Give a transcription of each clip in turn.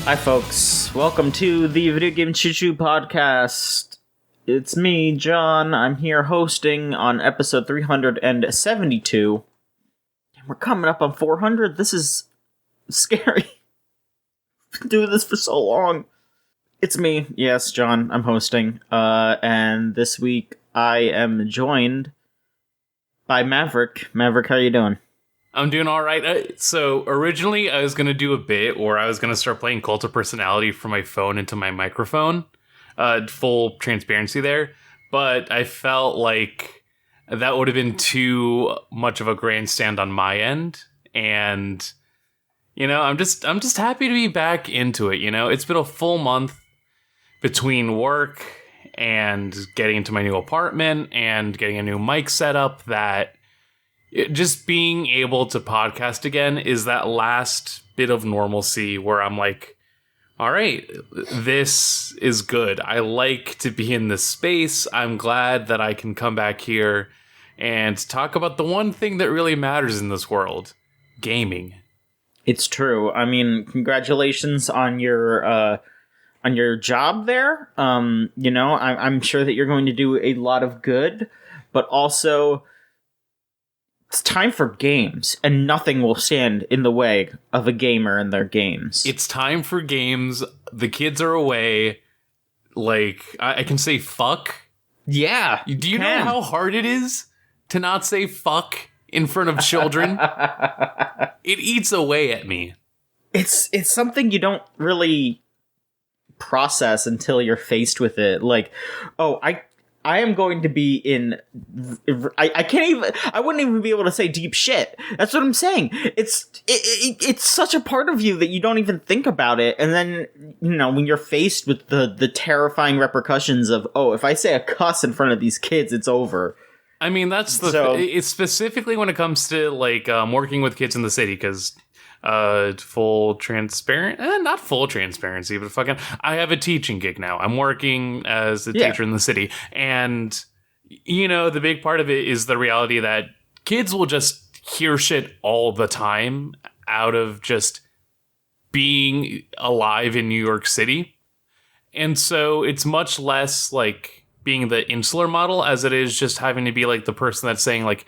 Hi, folks. Welcome to the Video Game Choo-Choo Podcast. It's me, John. I'm here hosting on episode 372. And we're coming up on 400. This is scary. Been doing this for so long. It's me. Yes, John. I'm hosting. And this week I am joined by Maverick. Maverick, how are you doing? I'm doing all right. So originally I was going to do a bit where I was going to start playing Cult of Personality from my phone into my microphone. Full transparency there. But I felt like that would have been too much of a grandstand on my end. And, you know, I'm just happy to be back into it. You know, it's been a full month between work and getting into my new apartment and getting a new mic setup that... just being able to podcast again is that last bit of normalcy where I'm like, all right, this is good. I like to be in this space. I'm glad that I can come back here and talk about the one thing that really matters in this world, gaming. It's true. I mean, congratulations on your job there. You know, I'm sure that you're going to do a lot of good, but also... it's time for games, and nothing will stand in the way of a gamer and their games. It's time for games. The kids are away. Like, I can say fuck. Yeah. Do you know how hard it is to not say fuck in front of children? It eats away at me. It's something you don't really process until you're faced with it. Like, oh, I am going to be in... I wouldn't even be able to say deep shit. That's what I'm saying. It's such a part of you that you don't even think about it. And then, you know, when you're faced with the terrifying repercussions of, oh, if I say a cuss in front of these kids, it's over. I mean, that's it's specifically when it comes to, like, working with kids in the city, because... full transparent, not full transparency, but fucking, I have a teaching gig now. I'm working as a teacher in the city. And, you know, the big part of it is the reality that kids will just hear shit all the time out of just being alive in New York City. And so it's much less like being the insular model as it is just having to be like the person that's saying like,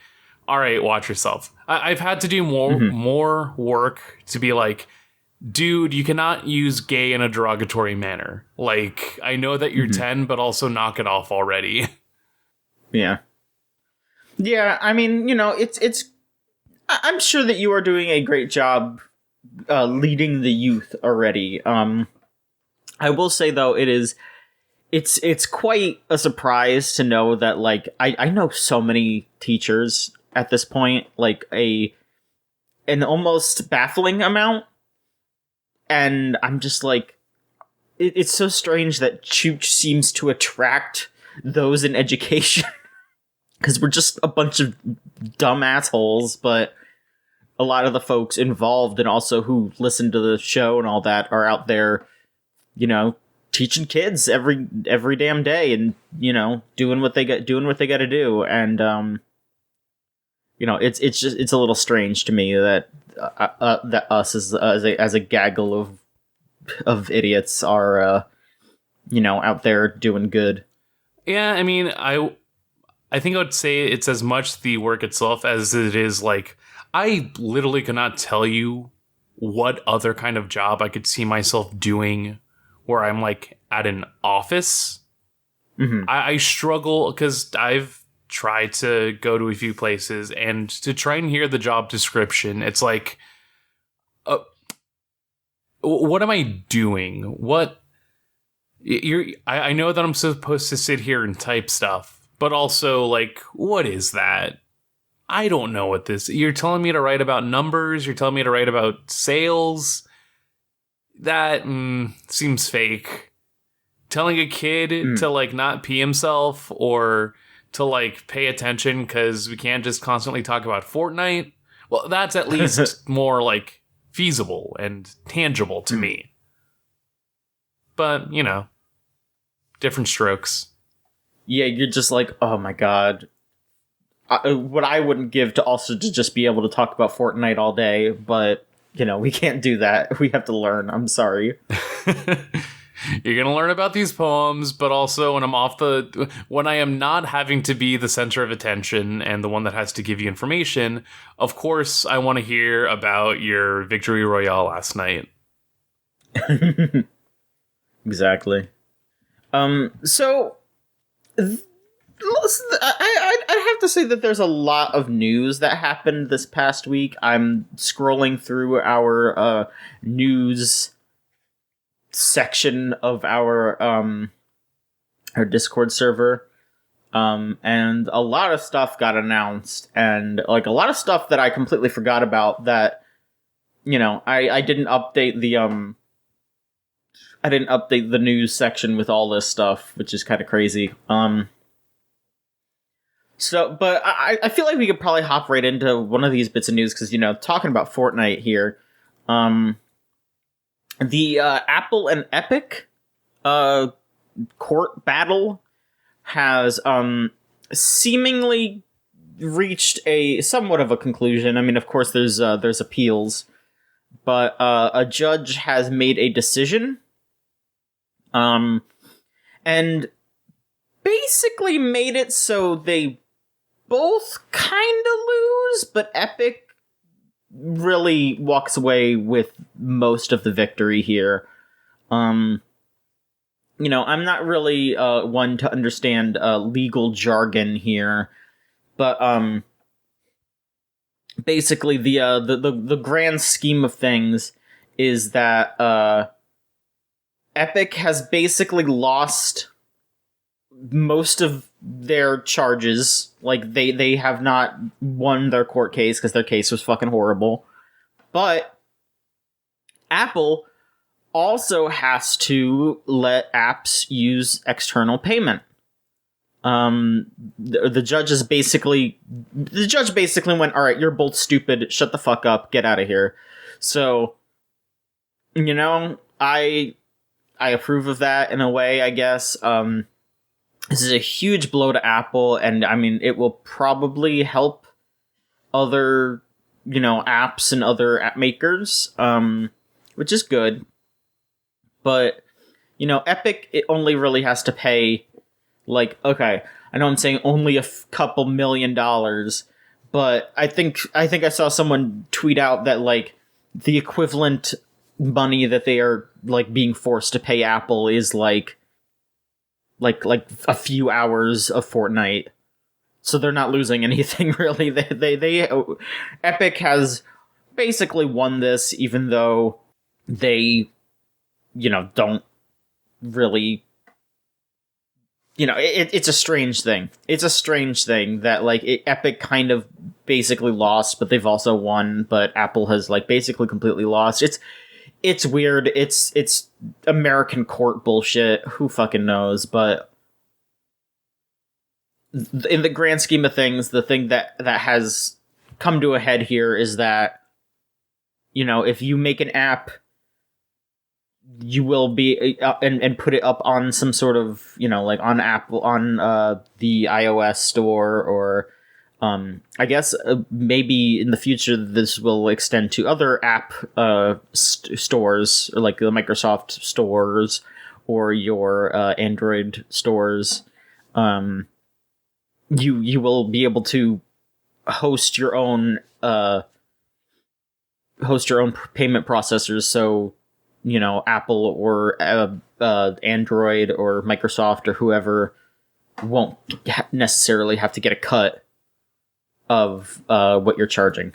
all right, watch yourself. I've had to do more work to be like, dude, you cannot use gay in a derogatory manner. Like, I know that you're 10, but also knock it off already. Yeah. Yeah, I mean, you know, it's. I'm sure that you are doing a great job leading the youth already. I will say, though, it's quite a surprise to know that, like, I know so many teachers at this point, like an almost baffling amount. And I'm just like, it's so strange that Chooch seems to attract those in education. Because we're just a bunch of dumb assholes, but a lot of the folks involved and also who listen to the show and all that are out there, you know, teaching kids every damn day and, you know, doing what they got to do. And, you know, it's a little strange to me that that us as a gaggle of idiots are you know, out there doing good. Yeah, I mean, I think I would say it's as much the work itself as it is like I literally cannot tell you what other kind of job I could see myself doing where I'm like at an office. I struggle because I've try to go to a few places and to try and hear the job description. It's like, what am I doing? What I know that I'm supposed to sit here and type stuff, but also like, what is that? I don't know what this, you're telling me to write about numbers. You're telling me to write about sales. That seems fake. Telling a kid to like not pee himself or to like pay attention because we can't just constantly talk about Fortnite. Well, that's at least more like feasible and tangible to me. But, you know, different strokes. Yeah, you're just like, oh my god. What I wouldn't give to also to just be able to talk about Fortnite all day, but we can't do that. We have to learn. I'm sorry. You're gonna learn about these poems, but also when I am not having to be the center of attention and the one that has to give you information, of course I want to hear about your victory royale last night. Exactly. So I have to say that there's a lot of news that happened this past week. I'm scrolling through our news section of our Discord server, and a lot of stuff got announced, and like a lot of stuff that I completely forgot about. That I didn't update the news section with all this stuff, which is kind of crazy. But I feel like we could probably hop right into one of these bits of news because talking about Fortnite here. The Apple and Epic court battle has seemingly reached a somewhat of a conclusion. I mean, of course, there's appeals, but a judge has made a decision, and basically made it so they both kind of lose, but Epic really walks away with most of the victory here. I'm not really one to understand legal jargon here, but basically the grand scheme of things is that Epic has basically lost most of their charges. Like they have not won their court case because their case was fucking horrible. But Apple also has to let apps use external payment. The judge basically went, all right, you're both stupid. Shut the fuck up. Get out of here. So, I approve of that in a way, I guess. This is a huge blow to Apple, and I mean, it will probably help other, apps and other app makers, which is good. But, Epic, it only really has to pay, like, okay, I know I'm saying only a couple $1 million, but I think I saw someone tweet out that, like, the equivalent money that they are, like, being forced to pay Apple is, like a few hours of Fortnite. So they're not losing anything, really. They Epic has basically won this, even though they, don't really, it's a strange thing. It's a strange thing that, like, Epic kind of basically lost, but they've also won, but Apple has, like, basically completely lost. It's weird. It's American court bullshit. Who fucking knows? But in the grand scheme of things, the thing that has come to a head here is that, if you make an app, you will be and put it up on some sort of, like on Apple, on the iOS store, or I guess maybe in the future this will extend to other app stores, or like the Microsoft stores or your Android stores. You will be able to host your own payment processors. So, Apple or Android or Microsoft or whoever won't necessarily have to get a cut of what you're charging.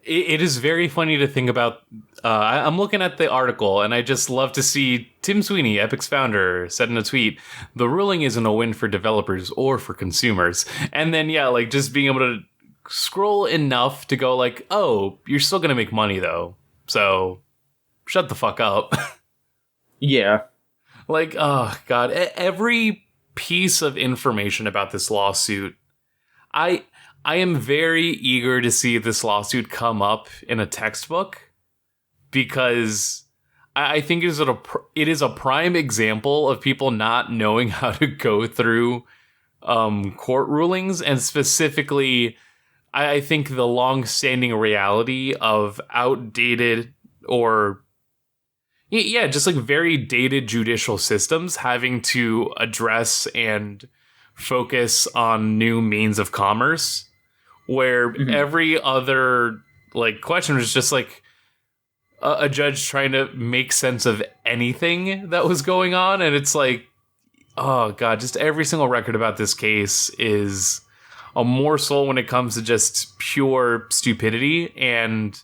It is very funny to think about. I'm looking at the article, and I just love to see Tim Sweeney, Epic's founder, said in a tweet, "The ruling isn't a win for developers or for consumers." And then, like, just being able to scroll enough to go like, oh, you're still going to make money, though. So shut the fuck up. Yeah. Like, oh, God. Every piece of information about this lawsuit, I am very eager to see this lawsuit come up in a textbook, because I think it is a prime example of people not knowing how to go through court rulings, and specifically I think the long-standing reality of outdated or yeah, just like very dated judicial systems having to address and focus on new means of commerce, where every other like question was just like a judge trying to make sense of anything that was going on, and it's like, oh god, just every single record about this case is a morsel when it comes to just pure stupidity. And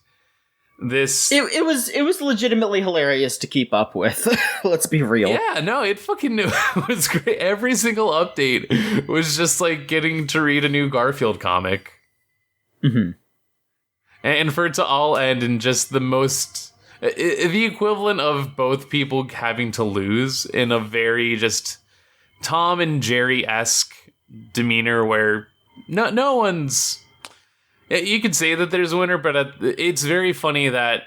this it was legitimately hilarious to keep up with. Let's be real. Yeah, no, it fucking it was great. Every single update was just like getting to read a new Garfield comic. And for it to all end in just the most the equivalent of both people having to lose in a very just Tom and Jerry-esque demeanor, where no one's. You could say that there's a winner, but it's very funny that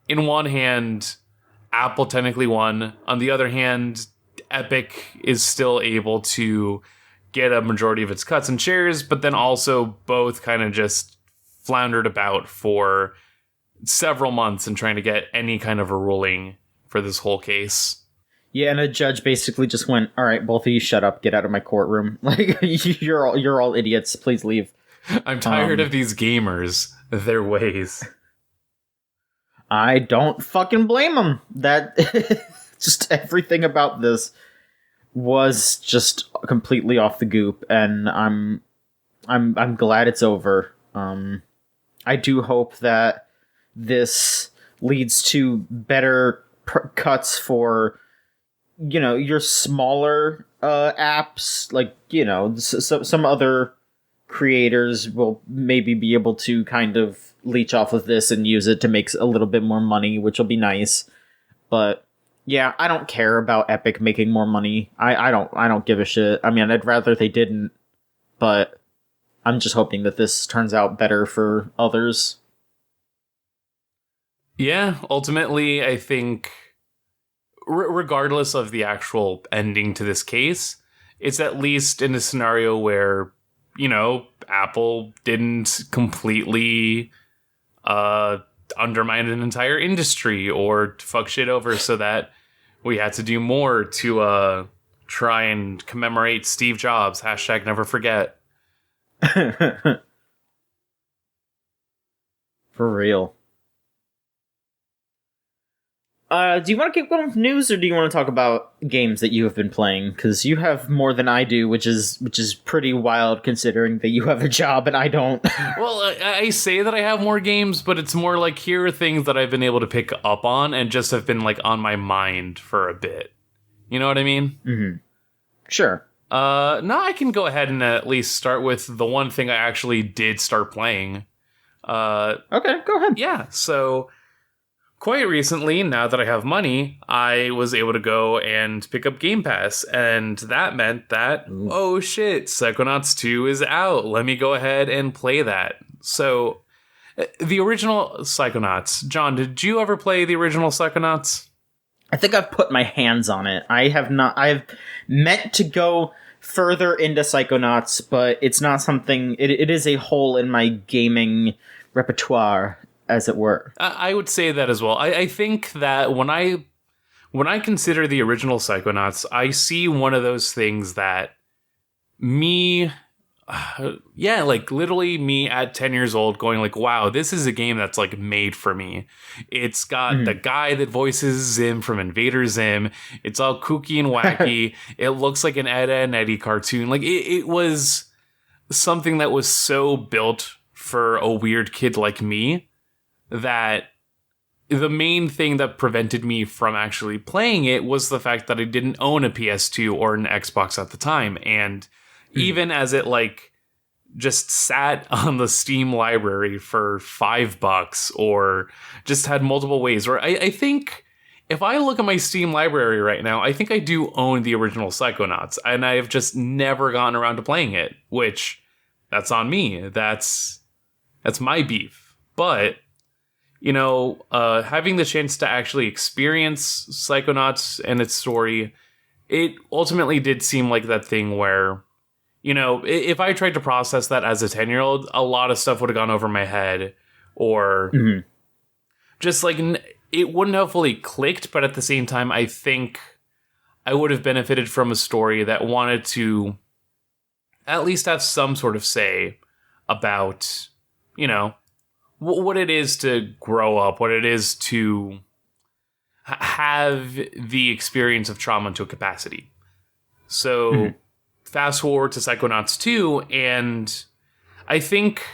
in one hand, Apple technically won. On the other hand, Epic is still able to get a majority of its cuts and shares, but then also both kind of just floundered about for several months and trying to get any kind of a ruling for this whole case. Yeah, and a judge basically just went, "All right, both of you shut up, get out of my courtroom. Like, you're all idiots, please leave." I'm tired of these gamers, their ways. I don't fucking blame them. That just everything about this was just completely off the goop, and I'm glad it's over. I do hope that this leads to better cuts for, you know, your smaller apps, like, you know, some other creators will maybe be able to kind of leech off of this and use it to make a little bit more money, which will be nice. But yeah, I don't care about Epic making more money. I don't give a shit. I mean, I'd rather they didn't, but I'm just hoping that this turns out better for others. Yeah, ultimately, I think regardless of the actual ending to this case, it's at least in a scenario where, you know, Apple didn't completely undermine an entire industry or fuck shit over so that we had to do more to try and commemorate Steve Jobs. # never forget. For real. Do you want to keep going with news, or do you want to talk about games that you have been playing? Because you have more than I do, which is pretty wild considering that you have a job and I don't. Well, I say that I have more games, but it's more like here are things that I've been able to pick up on and just have been like on my mind for a bit. You know what I mean? Mm-hmm. Sure. No, I can go ahead and at least start with the one thing I actually did start playing. Okay, go ahead. Yeah, so quite recently, now that I have money, I was able to go and pick up Game Pass, and that meant that, oh shit, Psychonauts 2 is out. Let me go ahead and play that. So, the original Psychonauts. John, did you ever play the original Psychonauts? I think I've put my hands on it. I have not. I've meant to go further into Psychonauts, but it's not something. It is a hole in my gaming repertoire, as it were. I would say that as well. I think that when I consider the original Psychonauts, I see one of those things that like literally me at 10 years old going like, wow, this is a game that's like made for me. It's got the guy that voices Zim from Invader Zim. It's all kooky and wacky. It looks like an Ed, Edd n Eddy cartoon. Like it was something that was so built for a weird kid like me that the main thing that prevented me from actually playing it was the fact that I didn't own a PS2 or an Xbox at the time. And even as it like just sat on the Steam library for $5 or just had multiple ways, or I think if I look at my Steam library right now, I think I do own the original Psychonauts, and I've just never gotten around to playing it, which that's on me. That's my beef. But you know, having the chance to actually experience Psychonauts and its story, it ultimately did seem like that thing where, you know, if I tried to process that as a 10-year-old, a lot of stuff would have gone over my head, or just like it wouldn't have fully clicked. But at the same time, I think I would have benefited from a story that wanted to at least have some sort of say about, you know, what it is to grow up, what it is to have the experience of trauma to a capacity. So fast forward to Psychonauts 2, and I think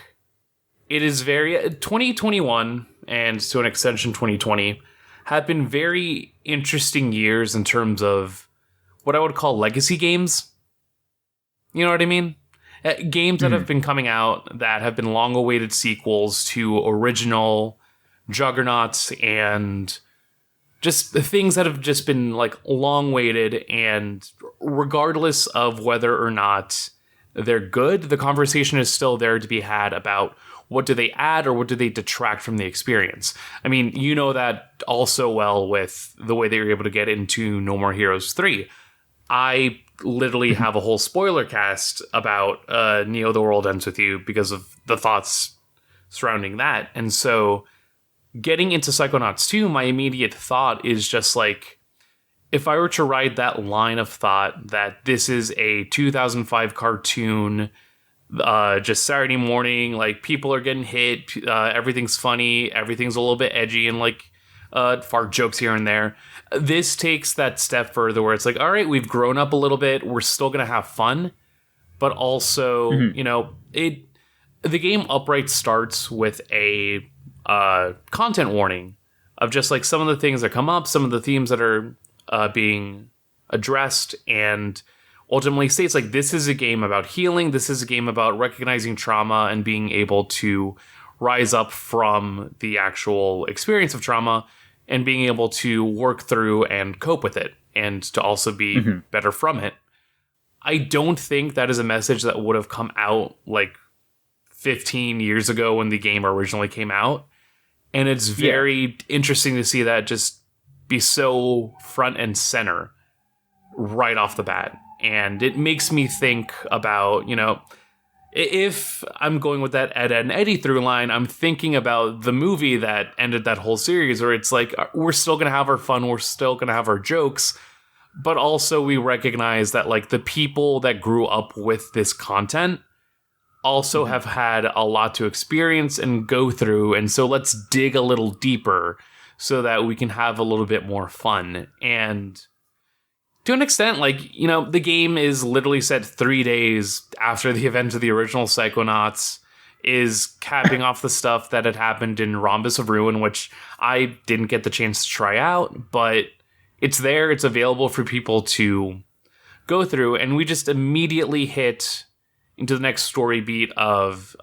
it is very 2021 and to an extension 2020 have been very interesting years in terms of what I would call legacy games. You know what I mean? Games that have been coming out that have been long-awaited sequels to original juggernauts, and just the things that have just been like long-waited, and regardless of whether or not they're good, the conversation is still there to be had about what do they add or what do they detract from the experience. I mean, you know that also well with the way they were able to get into No More Heroes 3. I literally have a whole spoiler cast about Neo The World Ends With You because of the thoughts surrounding that. And so getting into Psychonauts 2, my immediate thought is just like, if I were to ride that line of thought that this is a 2005 cartoon, just Saturday morning, like people are getting hit, everything's funny, everything's a little bit edgy, and like fart jokes here and there. This takes that step further where it's like, all right, we've grown up a little bit, we're still gonna have fun, but also, you know, the game upright starts with a content warning of just like some of the things that come up, some of the themes that are being addressed, and ultimately states like, this is a game about healing, this is a game about recognizing trauma and being able to rise up from the actual experience of trauma and being able to work through and cope with it, and to also be better from it. I don't think that is a message that would have come out like 15 years ago when the game originally came out. And it's very interesting to see that just be so front and center right off the bat. And it makes me think about, you know, if I'm going with that Ed, Edd n Eddy through line, I'm thinking about the movie that ended that whole series, where it's like, we're still going to have our fun, we're still going to have our jokes, but also we recognize that like the people that grew up with this content also have had a lot to experience and go through, and so let's dig a little deeper so that we can have a little bit more fun. And to an extent, like, you know, the game is literally set 3 days after the event of the original Psychonauts, is capping off the stuff that had happened in Rhombus of Ruin, which I didn't get the chance to try out, but it's there, it's available for people to go through, and we just immediately hit into the next story beat of,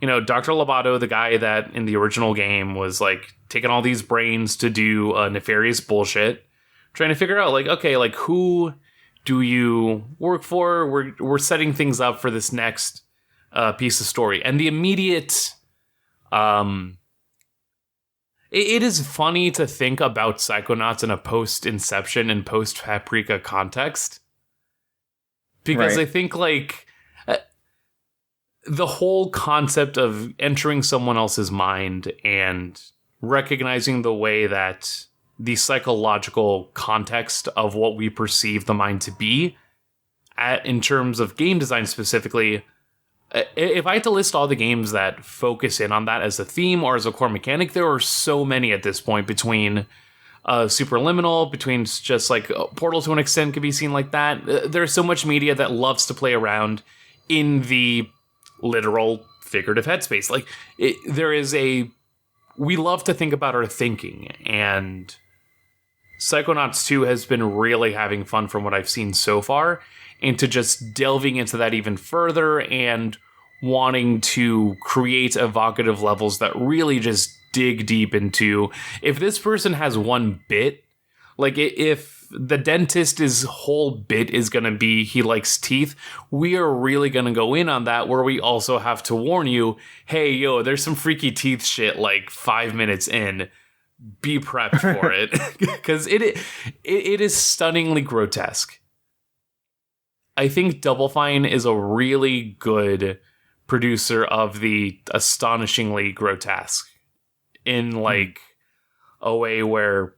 you know, Dr. Lobato, the guy that in the original game was like taking all these brains to do nefarious bullshit, trying to figure out like, okay, like who do you work for? We're setting things up for this next piece of story. And the immediate, it is funny to think about Psychonauts in a post-Inception and post-Paprika context. Because I think like the whole concept of entering someone else's mind and recognizing the way that the psychological context of what we perceive the mind to be, in terms of game design specifically, if I had to list all the games that focus in on that as a theme or as a core mechanic, there are so many at this point, between Superliminal, between just like Portal to an extent could be seen like that. There's so much media that loves to play around in the literal figurative headspace. Like we love to think about our thinking, and Psychonauts 2 has been really having fun from what I've seen so far, into just delving into that even further and wanting to create evocative levels that really just dig deep into, if this person has one bit, like if the dentist's whole bit is going to be he likes teeth, we are really going to go in on that, where we also have to warn you, hey, yo, there's some freaky teeth shit like 5 minutes in. Be prepped for it, because it is stunningly grotesque. I think Double Fine is a really good producer of the astonishingly grotesque in like a way where,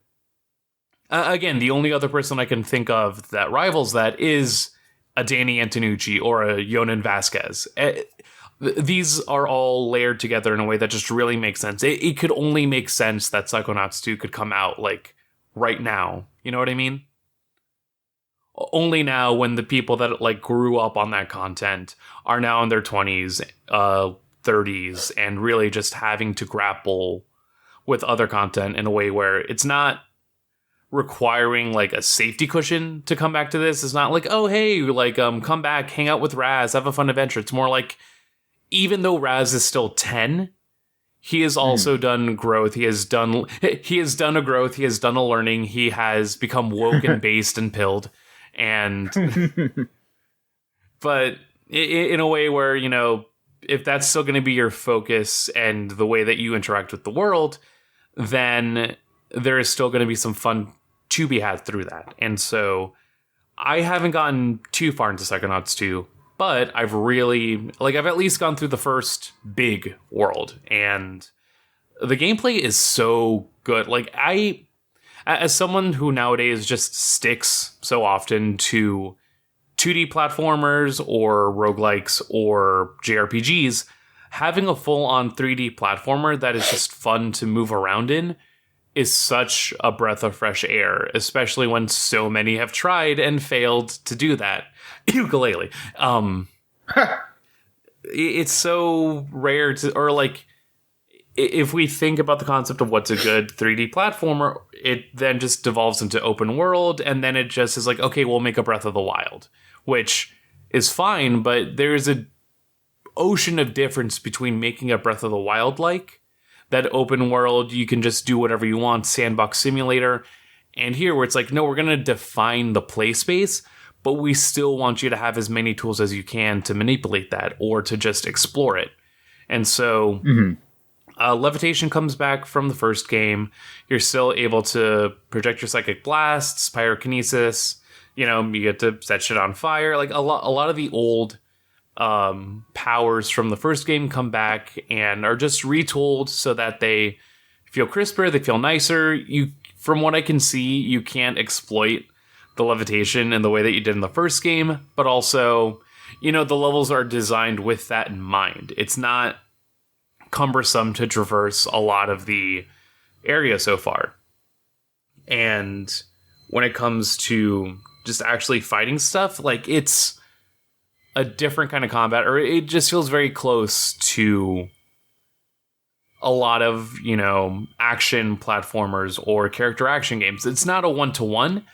again, the only other person I can think of that rivals that is a Danny Antonucci or a Yonan Vasquez. These are all layered together in a way that just really makes sense. It could only make sense that Psychonauts 2 could come out like right now. You know what I mean? Only now, when the people that like grew up on that content are now in their 20s, 30s, and really just having to grapple with other content in a way where it's not requiring like a safety cushion to come back to this. It's not like, oh hey, like come back, hang out with Raz, have a fun adventure. It's more like, even though Raz is still 10, he has also done growth. He has done a growth. He has done a learning. He has become woke and based and pilled. And, but in a way where, you know, if that's still going to be your focus and the way that you interact with the world, then there is still going to be some fun to be had through that. And so I haven't gotten too far into Psychonauts 2, but I've at least gone through the first big world, and the gameplay is so good. Like, as someone who nowadays just sticks so often to 2D platformers or roguelikes or JRPGs, having a full-on 3D platformer that is just fun to move around in is such a breath of fresh air, especially when so many have tried and failed to do that. Ukulele. It's so rare to, or like, if we think about the concept of what's a good 3D platformer, it then just devolves into open world, and then it just is like, okay, we'll make a Breath of the Wild, which is fine, but there's a ocean of difference between making a Breath of the Wild like that open world, you can just do whatever you want, sandbox simulator, and here where it's like, no, we're going to define the play space, but we still want you to have as many tools as you can to manipulate that or to just explore it. And so levitation comes back from the first game. You're still able to project your psychic blasts, pyrokinesis. You know, you get to set shit on fire. Like a lot of the old powers from the first game come back and are just retooled so that they feel crisper, they feel nicer. From what I can see, you can't exploit the levitation in the way that you did in the first game, but also, you know, the levels are designed with that in mind. It's not cumbersome to traverse a lot of the area so far. And when it comes to just actually fighting stuff, like, it's a different kind of combat, or it just feels very close to a lot of, you know, action platformers or character action games. It's not a one-to-one,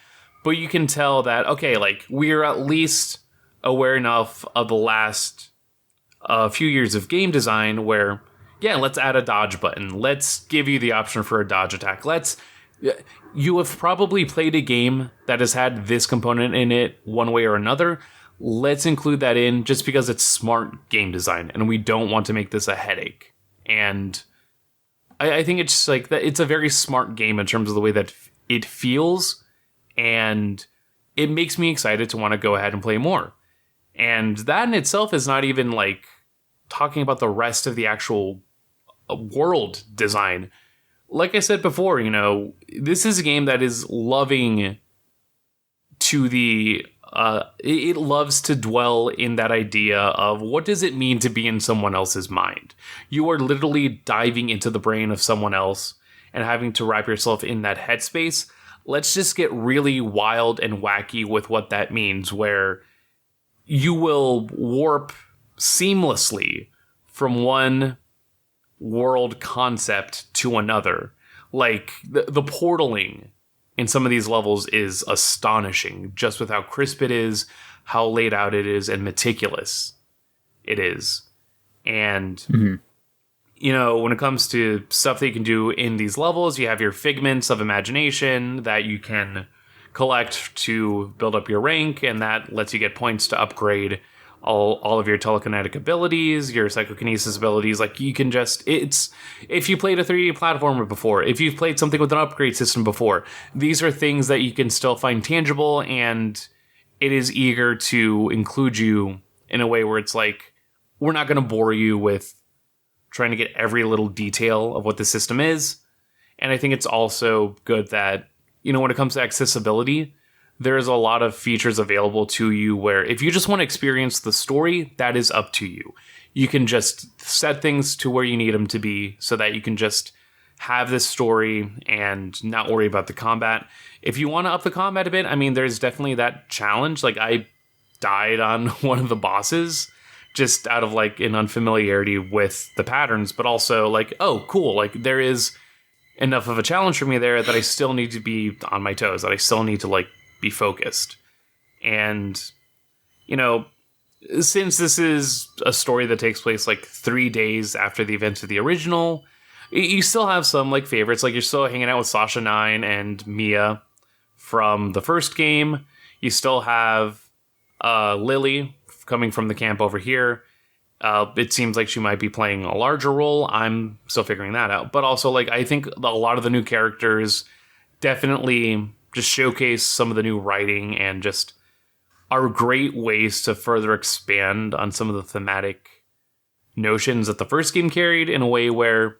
but you can tell that, okay, like, we're at least aware enough of the last few years of game design where, yeah, let's add a dodge button. Let's give you the option for a dodge attack. You have probably played a game that has had this component in it one way or another. Let's include that in just because it's smart game design and we don't want to make this a headache. And I think it's just like that. It's a very smart game in terms of the way that it feels, and it makes me excited to want to go ahead and play more. And that in itself is not even like talking about the rest of the actual world design. Like I said before, you know, this is a game that is loving to the it loves to dwell in that idea of what does it mean to be in someone else's mind. You are literally diving into the brain of someone else and having to wrap yourself in that headspace. Let's just get really wild and wacky with what that means, where you will warp seamlessly from one world concept to another. Like, the portaling in some of these levels is astonishing, just with how crisp it is, how laid out it is, and meticulous it is. And, you know, when it comes to stuff that you can do in these levels, you have your figments of imagination that you can collect to build up your rank, and that lets you get points to upgrade all of your telekinetic abilities, your psychokinesis abilities. Like, you can just, it's, if you played a 3D platformer before, if you've played something with an upgrade system before, these are things that you can still find tangible, and it is eager to include you in a way where it's like, we're not going to bore you with trying to get every little detail of what the system is. And I think it's also good that, when it comes to accessibility, there's a lot of features available to you where if you just want to experience the story, that is up to you. You can just set things to where you need them to be so that you can just have this story and not worry about the combat. If you want to up the combat a bit, there's definitely that challenge. Like, I died on one of the bosses just out of like an unfamiliarity with the patterns, but also like, oh, cool. Like, there is enough of a challenge for me there that I still need to be on my toes, that I still need to like be focused. And, since this is a story that takes place like 3 days after the events of the original, you still have some like favorites. Like, you're still hanging out with Sasha 9 and Mia from the first game. You still have Lily coming from the camp over here. It seems like she might be playing a larger role. I'm still figuring that out. But also, like, I think a lot of the new characters definitely just showcase some of the new writing and just are great ways to further expand on some of the thematic notions that the first game carried in a way where,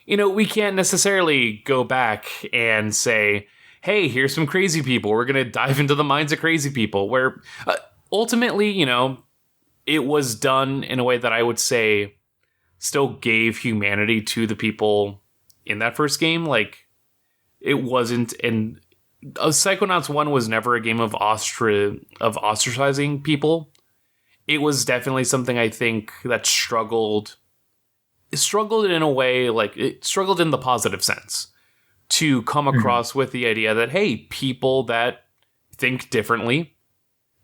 we can't necessarily go back and say, hey, here's some crazy people. We're going to dive into the minds of crazy people, where ultimately, it was done in a way that I would say still gave humanity to the people in that first game. Like, it wasn't, and Psychonauts 1 was never a game of ostracizing people. It was definitely something I think that struggled in a way, like, it struggled in the positive sense to come across with the idea that, hey, people that think differently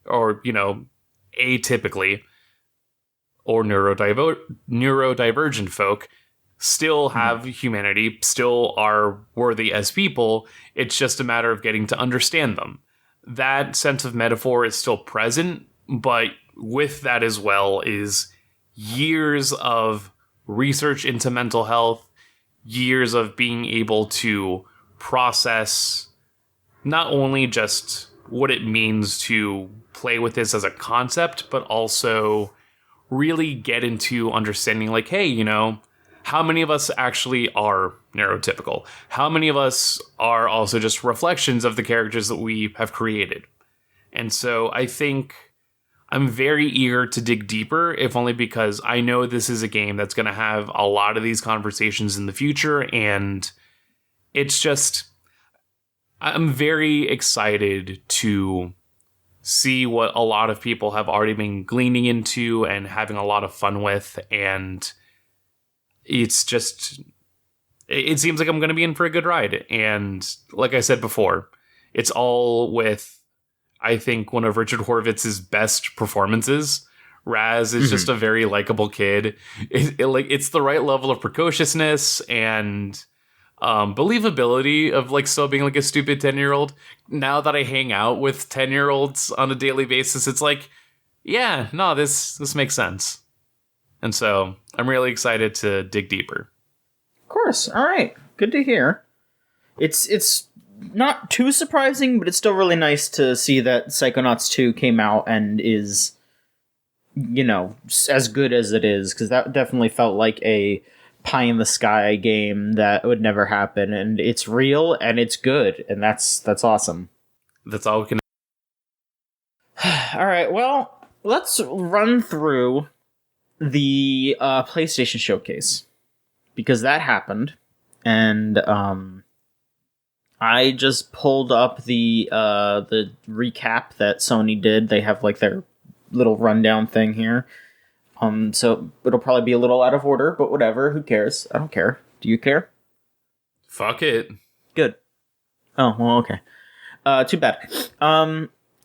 or, atypically, or neurodivergent folk still have humanity, still are worthy as people. It's just a matter of getting to understand them. That sense of metaphor is still present, but with that as well is years of research into mental health, years of being able to process not only just what it means to play with this as a concept, but also really get into understanding, like, hey, how many of us actually are neurotypical? How many of us are also just reflections of the characters that we have created? And so I think I'm very eager to dig deeper, if only because I know this is a game that's going to have a lot of these conversations in the future. And it's just, I'm very excited to see what a lot of people have already been gleaning into and having a lot of fun with. And it's just, it seems like I'm going to be in for a good ride. And like I said before, it's all with, I think, one of Richard Horvitz's best performances. Raz is just a very likable kid. It's the right level of precociousness and believability of like still being like a stupid 10-year-old. Now that I hang out with 10-year-olds on a daily basis, it's like, yeah, no, this makes sense. And so I'm really excited to dig deeper. Of course. All right. Good to hear. It's not too surprising, but it's still really nice to see that Psychonauts 2 came out and is, as good as it is, because that definitely felt like a pie-in-the-sky game that would never happen, and it's real, and it's good, and that's awesome. That's all we can... All right, well, let's run through the PlayStation Showcase, because that happened, and I just pulled up the recap that Sony did. They have like their little rundown thing here. So it'll probably be a little out of order, but whatever. Who cares? I don't care. Do you care? Fuck it. Good. Oh, well, okay. Too bad.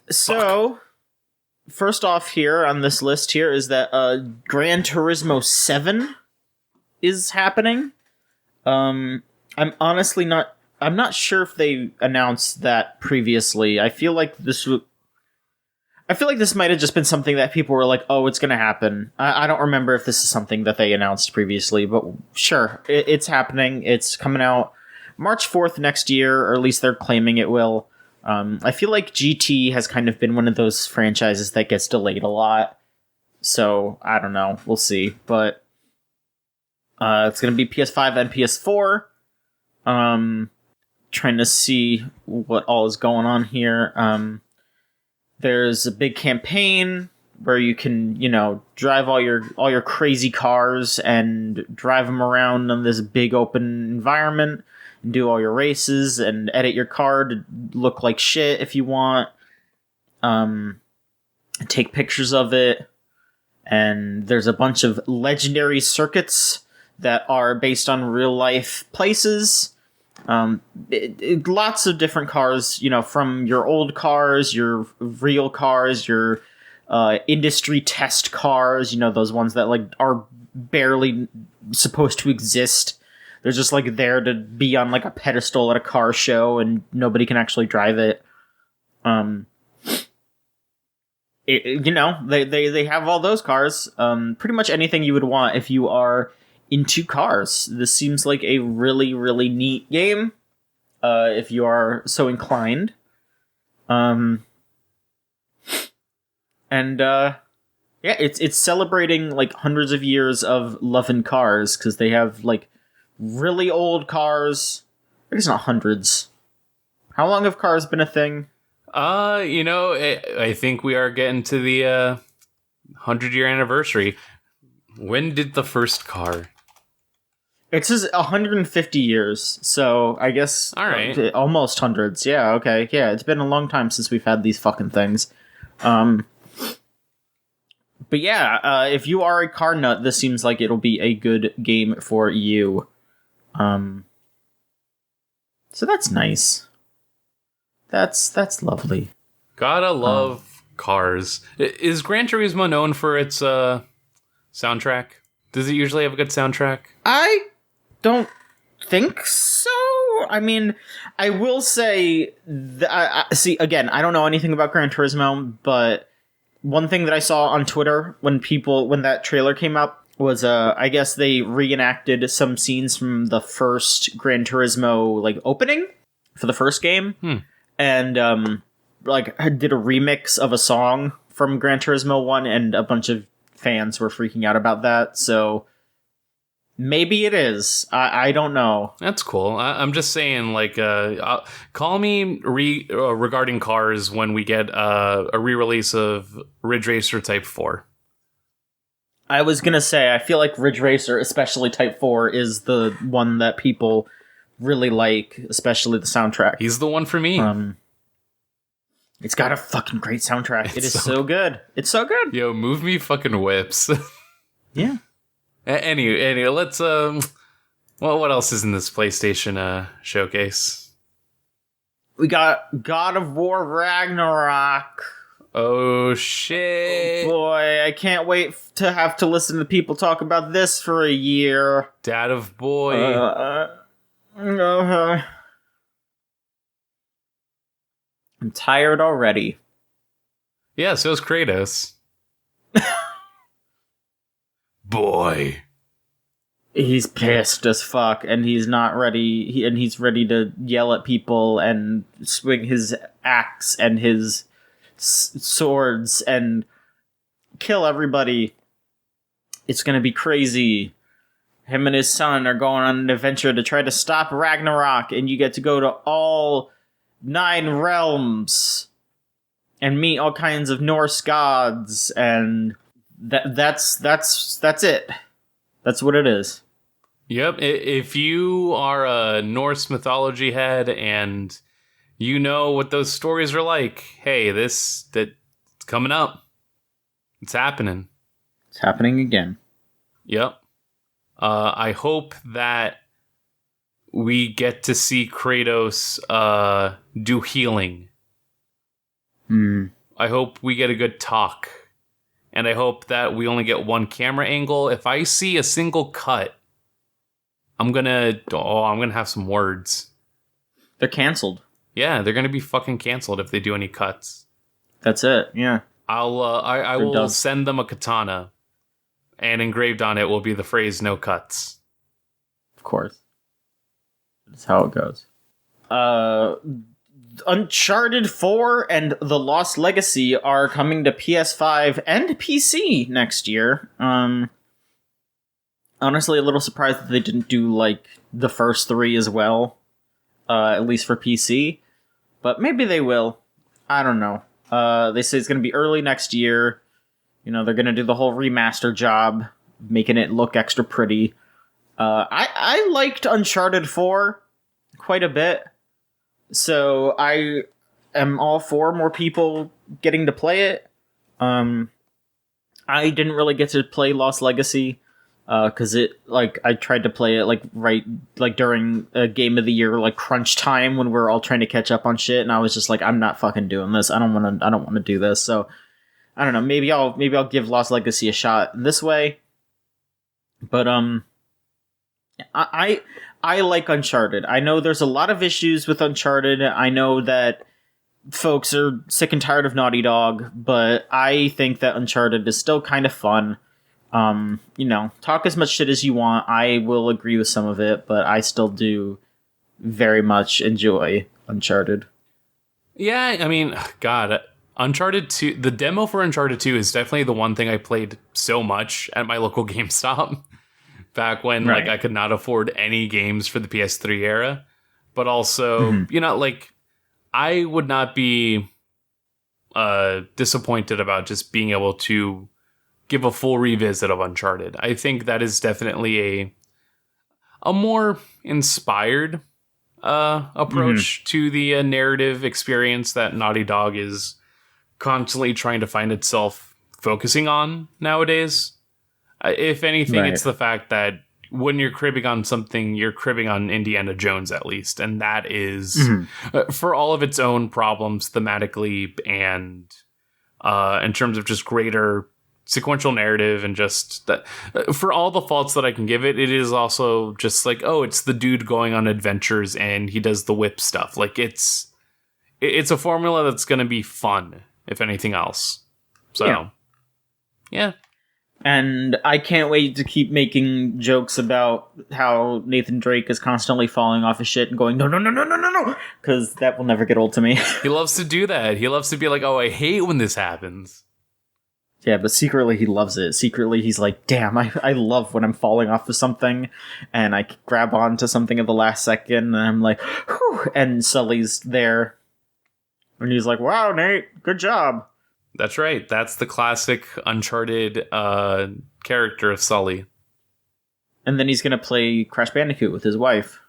So, first off here on this list here is that Gran Turismo 7 is happening. I'm honestly not... I'm not sure if they announced that previously. I feel like this might have just been something that people were like, oh, it's going to happen. I don't remember if this is something that they announced previously, but sure, it's happening. It's coming out March 4th next year, or at least they're claiming it will. I feel like GT has kind of been one of those franchises that gets delayed a lot. So, I don't know. We'll see. But it's going to be PS5 and PS4. Trying to see what all is going on here. There's a big campaign where you can, drive all your crazy cars and drive them around on this big open environment and do all your races and edit your car to look like shit if you want. Take pictures of it. And there's a bunch of legendary circuits that are based on real life places. Lots of different cars, from your old cars, your real cars, your industry test cars, those ones that like are barely supposed to exist. They're just like there to be on like a pedestal at a car show and nobody can actually drive it. They have all those cars. Pretty much anything you would want if you are into cars. This seems like a really, really neat game. If you are so inclined. It's celebrating like hundreds of years of love in cars because they have like really old cars. I guess not hundreds. How long have cars been a thing? I think we are getting to the 100-year anniversary. When did the first car? It says 150 years, so I guess all right. Almost hundreds. Yeah, okay. Yeah, it's been a long time since we've had these fucking things. But yeah, if you are a car nut, this seems like it'll be a good game for you. So that's nice. That's lovely. Gotta love cars. Is Gran Turismo known for its soundtrack? Does it usually have a good soundtrack? I don't think so. I mean, I will say, see, again, I don't know anything about Gran Turismo, but one thing that I saw on Twitter when that trailer came up was, I guess they reenacted some scenes from the first Gran Turismo, like, opening for the first game. And, did a remix of a song from Gran Turismo 1, and a bunch of fans were freaking out about that, so maybe it is. I don't know. That's cool. I'm just saying, like, call me regarding cars when we get a re-release of Ridge Racer Type 4. I was gonna say, I feel like Ridge Racer, especially Type 4, is the one that people really like, especially the soundtrack. He's the one for me. It's got a fucking great soundtrack. It is so good. It's so good. Yo, move me fucking whips. Yeah. Anyway, let's what else is in this PlayStation showcase? We got God of War Ragnarok. Oh shit. Oh boy, I can't wait to have to listen to people talk about this for a year. Dad of boy. I'm tired already. Yeah, so is Kratos. Boy. He's pissed as fuck, and he's not ready. He's ready to yell at people and swing his axe and his swords and kill everybody. It's gonna be crazy. Him and his son are going on an adventure to try to stop Ragnarok, and you get to go to all 9 realms and meet all kinds of Norse gods, and that's it. That's what it is. Yep. If you are a Norse mythology head and you know what those stories are like, hey, that's coming up. It's happening. It's happening again. Yep. I hope that we get to see Kratos do healing. I hope we get a good talk. And I hope that we only get one camera angle. If I see a single cut, I'm gonna have some words. They're canceled. Yeah, they're gonna be fucking canceled if they do any cuts. That's it. Yeah. I will send them a katana, and engraved on it will be the phrase "no cuts." Of course. That's how it goes. Uncharted 4 and The Lost Legacy are coming to PS5 and PC next year. Honestly, a little surprised that they didn't do, like, the first 3 as well. At least for PC. But maybe they will. I don't know. They say it's going to be early next year. You know, they're going to do the whole remaster job, making it look extra pretty. I liked Uncharted 4 quite a bit. So I am all for more people getting to play it. I didn't really get to play Lost Legacy. Cause I tried to play it during a Game of the Year, like crunch time when we're all trying to catch up on shit. And I was just like, I'm not fucking doing this. I don't want to do this. So I don't know. Maybe I'll give Lost Legacy a shot this way. But, I like Uncharted. I know there's a lot of issues with Uncharted. I know that folks are sick and tired of Naughty Dog, but I think that Uncharted is still kind of fun. You know, talk as much shit as you want. I will agree with some of it, but I still do very much enjoy Uncharted. Yeah, I mean, God, Uncharted 2, the demo for Uncharted 2 is definitely the one thing I played so much at my local GameStop back when, right. I could not afford any games for the PS3 era. But also, you know, I would not be disappointed about just being able to give a full revisit of Uncharted. I think that is definitely a more inspired approach to the narrative experience that Naughty Dog is constantly trying to find itself focusing on nowadays. If anything, right. It's the fact that when you're cribbing on something, you're cribbing on Indiana Jones, at least. And that is, for all of its own problems thematically and in terms of just greater sequential narrative and just that, for all the faults that I can give it, it is also just like, oh, it's the dude going on adventures and he does the whip stuff. Like it's a formula that's going to be fun, if anything else. So, yeah. And I can't wait to keep making jokes about how Nathan Drake is constantly falling off his shit and going, no, because that will never get old to me. He loves to do that. He loves to be like, oh, I hate when this happens. Yeah, but secretly he loves it. Secretly he's like, damn, I love when I'm falling off of something and I grab onto something at the last second and I'm like, whew, and Sully's there. And he's like, wow, Nate, good job. That's right. That's the classic Uncharted character of Sully. And then he's going to play Crash Bandicoot with his wife.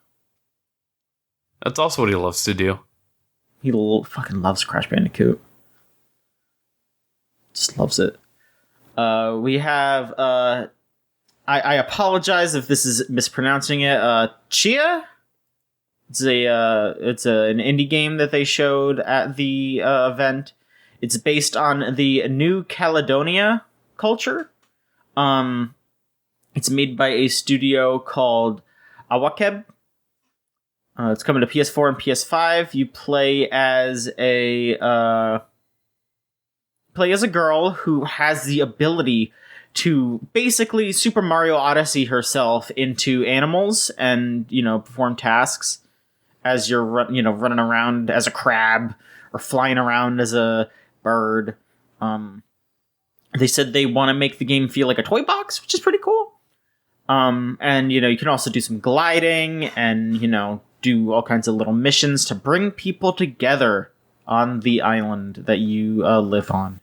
That's also what he loves to do. He fucking loves Crash Bandicoot. Just loves it. We have, I apologize if this is mispronouncing it, Chia? It's an indie game that they showed at the event. It's based on the New Caledonia culture. It's made by a studio called Awakeb. It's coming to PS4 and PS5. You play as a girl who has the ability to basically Super Mario Odyssey herself into animals and, you know, perform tasks as you're running around as a crab or flying around as a bird. They said they want to make the game feel like a toy box, which is pretty cool. And, you know, you can also do some gliding and, you know, do all kinds of little missions to bring people together on the island that you live on.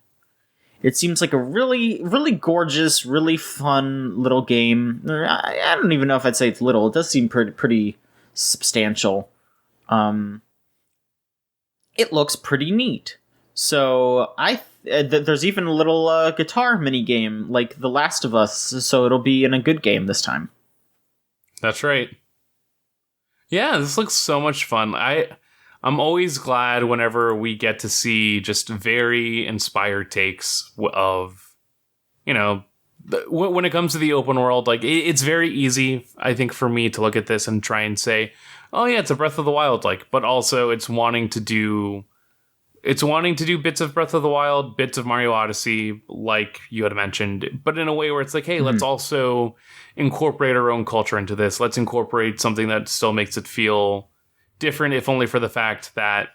It seems like a really, really gorgeous, really fun little game. I don't even know if I'd say it's little. It does seem pretty substantial. It looks pretty neat. So there's even a little guitar mini game like The Last of Us. So it'll be in a good game this time. That's right. Yeah, this looks so much fun. I'm always glad whenever we get to see just very inspired takes of, you know, when it comes to the open world. Like, it's very easy, I think, for me to look at this and try and say, oh yeah, it's a Breath of the Wild, like, but also it's wanting to do bits of Breath of the Wild, bits of Mario Odyssey, like you had mentioned, but in a way where it's like, hey, let's also incorporate our own culture into this. Let's incorporate something that still makes it feel different, if only for the fact that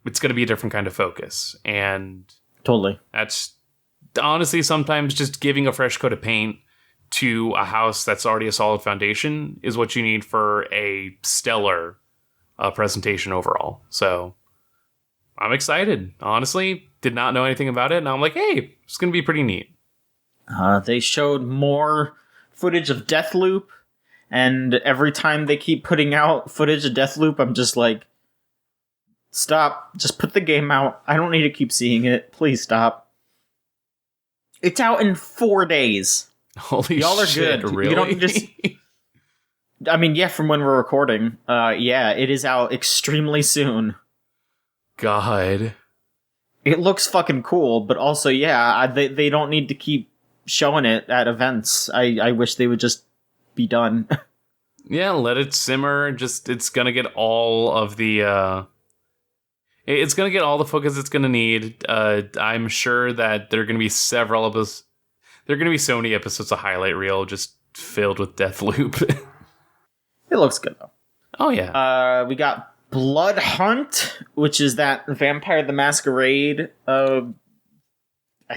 it's going to be a different kind of focus. And Totally. that's honestly sometimes just giving a fresh coat of paint to a house that's already a solid foundation is what you need for a stellar presentation overall. So I'm excited. Honestly, did not know anything about it, and I'm like, hey, it's going to be pretty neat. They showed more footage of Deathloop, and every time they keep putting out footage of Deathloop, I'm just like, stop. Just put the game out. I don't need to keep seeing it. Please stop. It's out in 4 days. Holy Y'all are shit, good. really? You don't just... I mean, yeah, from when we're recording. Yeah, it is out extremely soon. God. It looks fucking cool, but also, yeah, they don't need to keep showing it at events. I wish they would just be done. Yeah, let it simmer. Just, it's gonna get all of the, it's gonna get all the focus it's gonna need. I'm sure that there are gonna be several of us. There are gonna be so many episodes of highlight reel just filled with Deathloop. It looks good, though. Oh, yeah. We got Blood Hunt, which is that Vampire the Masquerade. I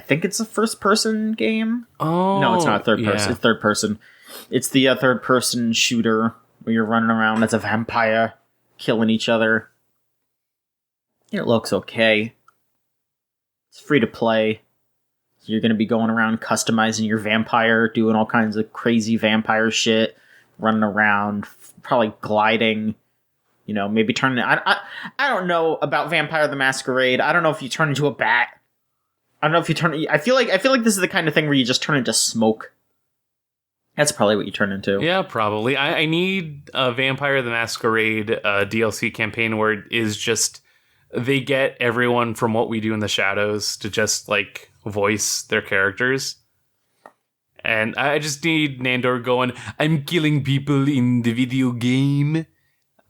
think it's a first-person game. Oh, No, it's not third person. yeah. It's third person. It's the third-person shooter where you're running around as a vampire, killing each other. It looks okay. It's free to play. So you're going to be going around customizing your vampire, doing all kinds of crazy vampire shit, running around, probably gliding, you know, maybe turning... I don't know about Vampire the Masquerade. I don't know if you turn into a bat. I don't know if you turn... I feel like this is the kind of thing where you just turn into smoke. That's probably what you turn into. Yeah, probably. I need a Vampire the Masquerade DLC campaign where it is just... They get everyone from What We Do in the Shadows to just, like, voice their characters. And I just need Nandor going, I'm killing people in the video game,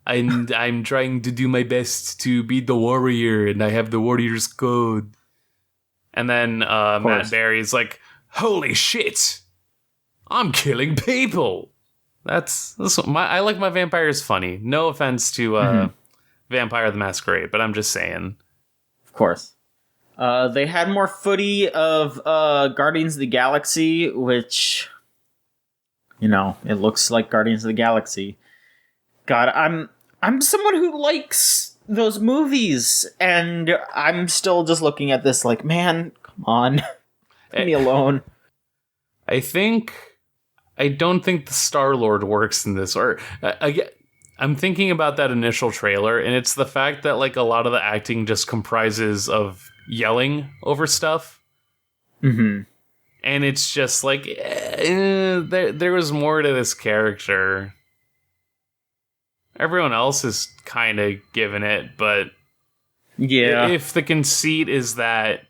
and I'm trying to do my best to be the warrior, and I have the warrior's code. And then Matt Berry's like, holy shit, I'm killing people. That's I like my vampires funny. No offense to Vampire the Masquerade, but I'm just saying. Of course. They had more footy of Guardians of the Galaxy, which, you know, it looks like Guardians of the Galaxy. God, I'm someone who likes those movies, and I'm still just looking at this like, man, come on, leave me alone. I don't think the Star-Lord works in this, or I'm thinking about that initial trailer, and it's the fact that like a lot of the acting just comprises of yelling over stuff. Mm-hmm. And it's just like, there was more to this character. Everyone else is kind of given it, but yeah, if the conceit is that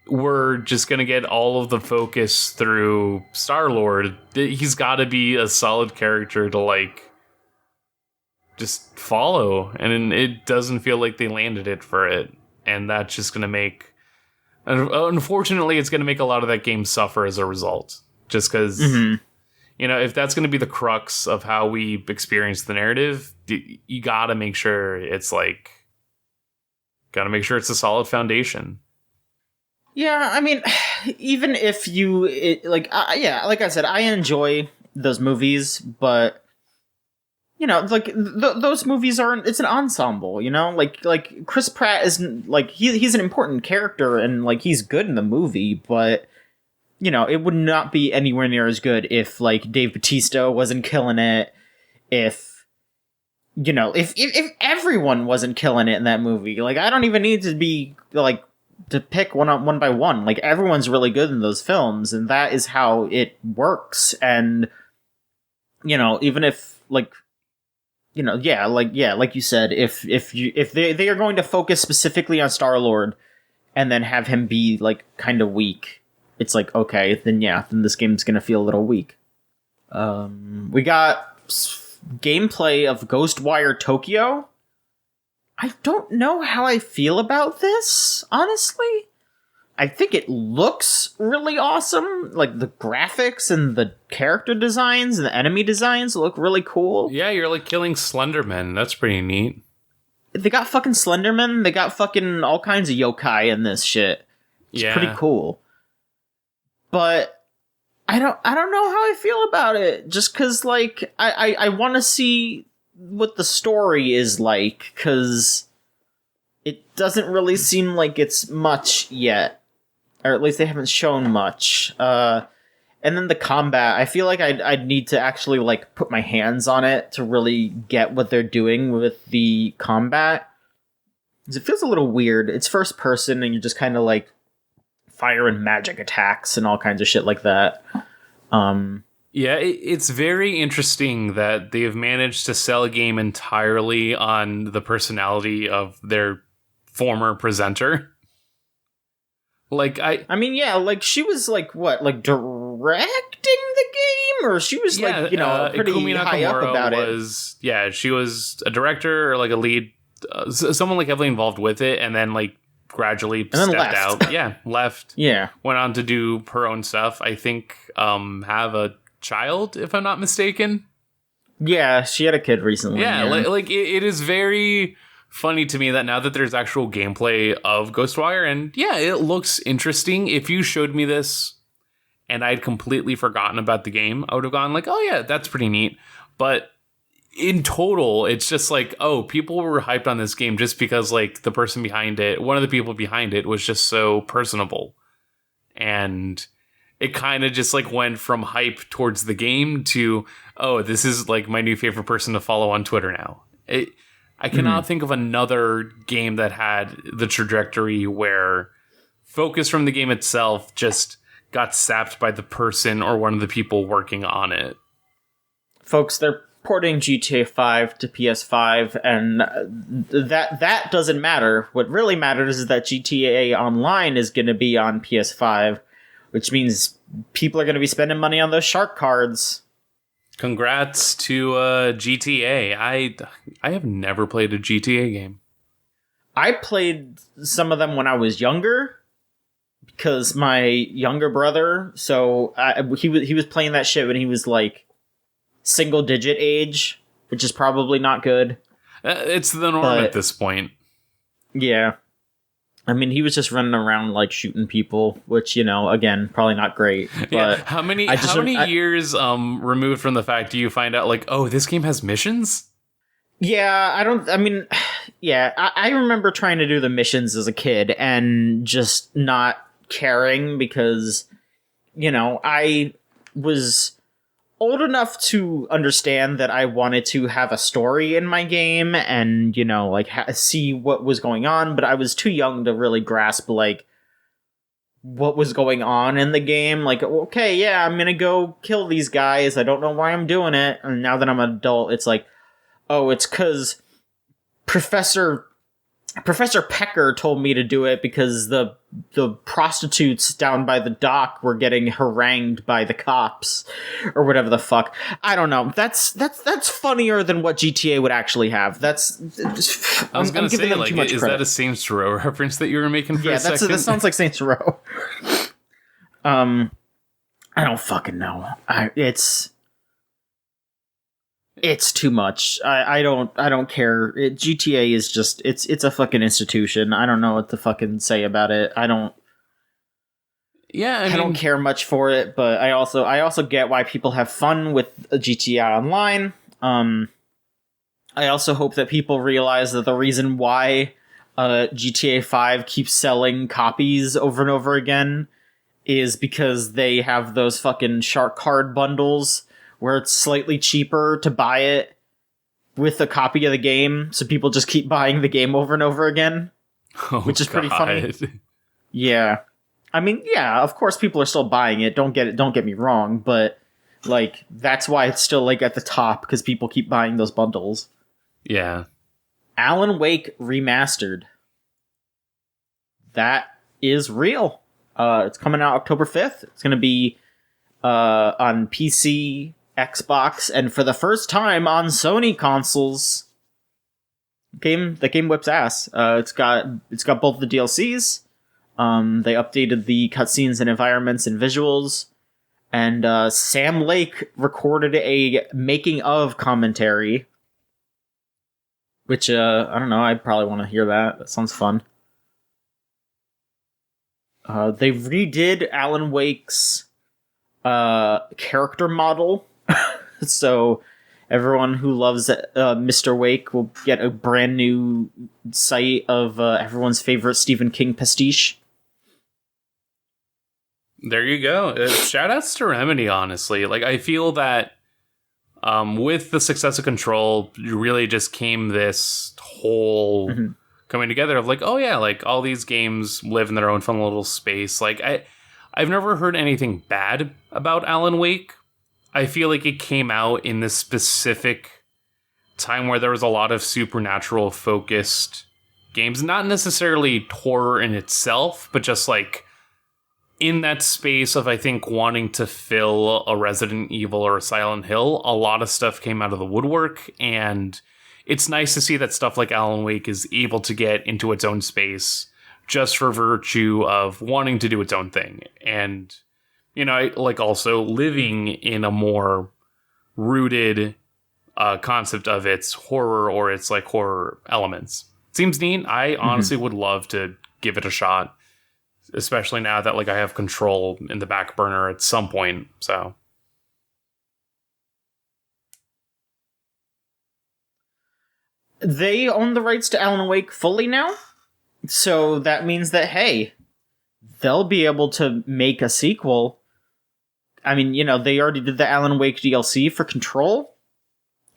we're just going to get all of the focus through Star-Lord, he's got to be a solid character to, like, just follow. And it doesn't feel like they landed it for it. And that's just going to make... Unfortunately, it's going to make a lot of that game suffer as a result. Just because, you know, if that's going to be the crux of how we experience the narrative, you got to make sure it's, like... Got to make sure it's a solid foundation. Yeah, I mean, even if you... like I said, I enjoy those movies, but... You know, like, those movies it's an ensemble, you know? Like Chris Pratt isn't, like, he's an important character, and, like, he's good in the movie, but, you know, it would not be anywhere near as good if, like, Dave Bautista wasn't killing it, if, you know, if everyone wasn't killing it in that movie. Like, I don't even need to be, like, to pick one by one. Like, everyone's really good in those films, and that is how it works, and, you know, even if, like... You know, like you said, if they are going to focus specifically on Star-Lord and then have him be like kind of weak, it's like, okay, then this game's gonna feel a little weak. We got gameplay of Ghostwire Tokyo. I don't know how I feel about this, honestly. I think it looks really awesome. Like, the graphics and the character designs and the enemy designs look really cool. Yeah, you're like killing Slenderman. That's pretty neat. they got fucking Slenderman. They got fucking all kinds of yokai in this shit. It's pretty cool. But I don't know how I feel about it. Just because, like, I want to see what the story is like, because it doesn't really seem like it's much yet. Or at least they haven't shown much. And then the combat, I feel like I'd need to actually, like, put my hands on it to really get what they're doing with the combat. Because it feels a little weird. It's first person, and you're just kind of, like, firing magic attacks and all kinds of shit like that. Yeah, it's very interesting that they've managed to sell a game entirely on the personality of their former presenter. Like, I mean, yeah, like, she was, like, what, like, directing the game? Or she was, like, you know, pretty Ikumi high up about it. Yeah, she was a director or, like, a lead, someone, like, heavily involved with it, and then, like, gradually stepped out. Yeah, left. Yeah. Went on to do her own stuff. I think, have a child, if I'm not mistaken. Yeah, she had a kid recently. Yeah. Like it is very funny to me that now that there's actual gameplay of Ghostwire, and yeah, it looks interesting. If you showed me this and I'd completely forgotten about the game, I would have gone like, oh yeah, that's pretty neat. But in total, it's just like, oh, people were hyped on this game just because, like, the person behind it, one of the people behind it, was just so personable. And it kind of just, like, went from hype towards the game to, oh, this is, like, my new favorite person to follow on Twitter now. I cannot think of another game that had the trajectory where focus from the game itself just got sapped by the person or one of the people working on it. Folks, they're porting GTA 5 to PS5, and that doesn't matter. What really matters is that GTA Online is going to be on PS5, which means people are going to be spending money on those shark cards. Congrats to GTA. I have never played a GTA game. I played some of them when I was younger, because my younger brother, he was playing that shit when he was, like, single digit age, which is probably not good. It's the norm at this point. Yeah. I mean, he was just running around, like, shooting people, which, you know, again, probably not great. But yeah. How many years removed from the fact do you find out, like, oh, this game has missions? Yeah, I remember trying to do the missions as a kid and just not caring because, you know, I was old enough to understand that I wanted to have a story in my game and, you know, like, see what was going on, but I was too young to really grasp, like, what was going on in the game. Like, okay, yeah, I'm gonna go kill these guys. I don't know why I'm doing it. And now that I'm an adult, it's like, oh, it's because Professor Pecker told me to do it because the prostitutes down by the dock were getting harangued by the cops or whatever the fuck. I don't know. That's funnier than what GTA would actually have. I was going to say, like, is that a Saints Row reference that you were making for a second? That sounds like Saints Row. I don't fucking know. It's too much. I don't care. GTA is just it's a fucking institution. I don't know what to fucking say about it. I don't care much for it, but I also get why people have fun with GTA Online. I also hope that people realize that the reason why GTA 5 keeps selling copies over and over again is because they have those fucking shark card bundles where it's slightly cheaper to buy it with a copy of the game, so people just keep buying the game over and over again, which is pretty funny. Yeah. I mean, yeah, of course people are still buying it, don't get me wrong, but, like, that's why it's still, like, at the top, because people keep buying those bundles. Yeah. Alan Wake Remastered. That is real. It's coming out October 5th. It's going to be on PC, Xbox, and for the first time on Sony consoles. The game whips ass. It's got both the DLCs. They updated the cutscenes and environments and visuals, and Sam Lake recorded a making of commentary which I don't know. I probably want to hear that. That sounds fun. They redid Alan Wake's character model, so everyone who loves Mr. Wake will get a brand new sight of everyone's favorite Stephen King pastiche. There you go. Shoutouts to Remedy, honestly. Like, I feel that with the success of Control, really just came this whole coming together of like, oh yeah, like all these games live in their own fun little space. Like, I've never heard anything bad about Alan Wake. I feel like it came out in this specific time where there was a lot of supernatural focused games, not necessarily horror in itself, but just like in that space of, I think, wanting to fill a Resident Evil or a Silent Hill. A lot of stuff came out of the woodwork, and it's nice to see that stuff like Alan Wake is able to get into its own space just for virtue of wanting to do its own thing. And, you know, like also living in a more rooted concept of its horror or its like horror elements. Seems neat. I honestly would love to give it a shot, especially now that like I have Control in the back burner at some point. So they own the rights to Alan Wake fully now, so that means that, hey, they'll be able to make a sequel. I mean, you know, they already did the Alan Wake DLC for Control,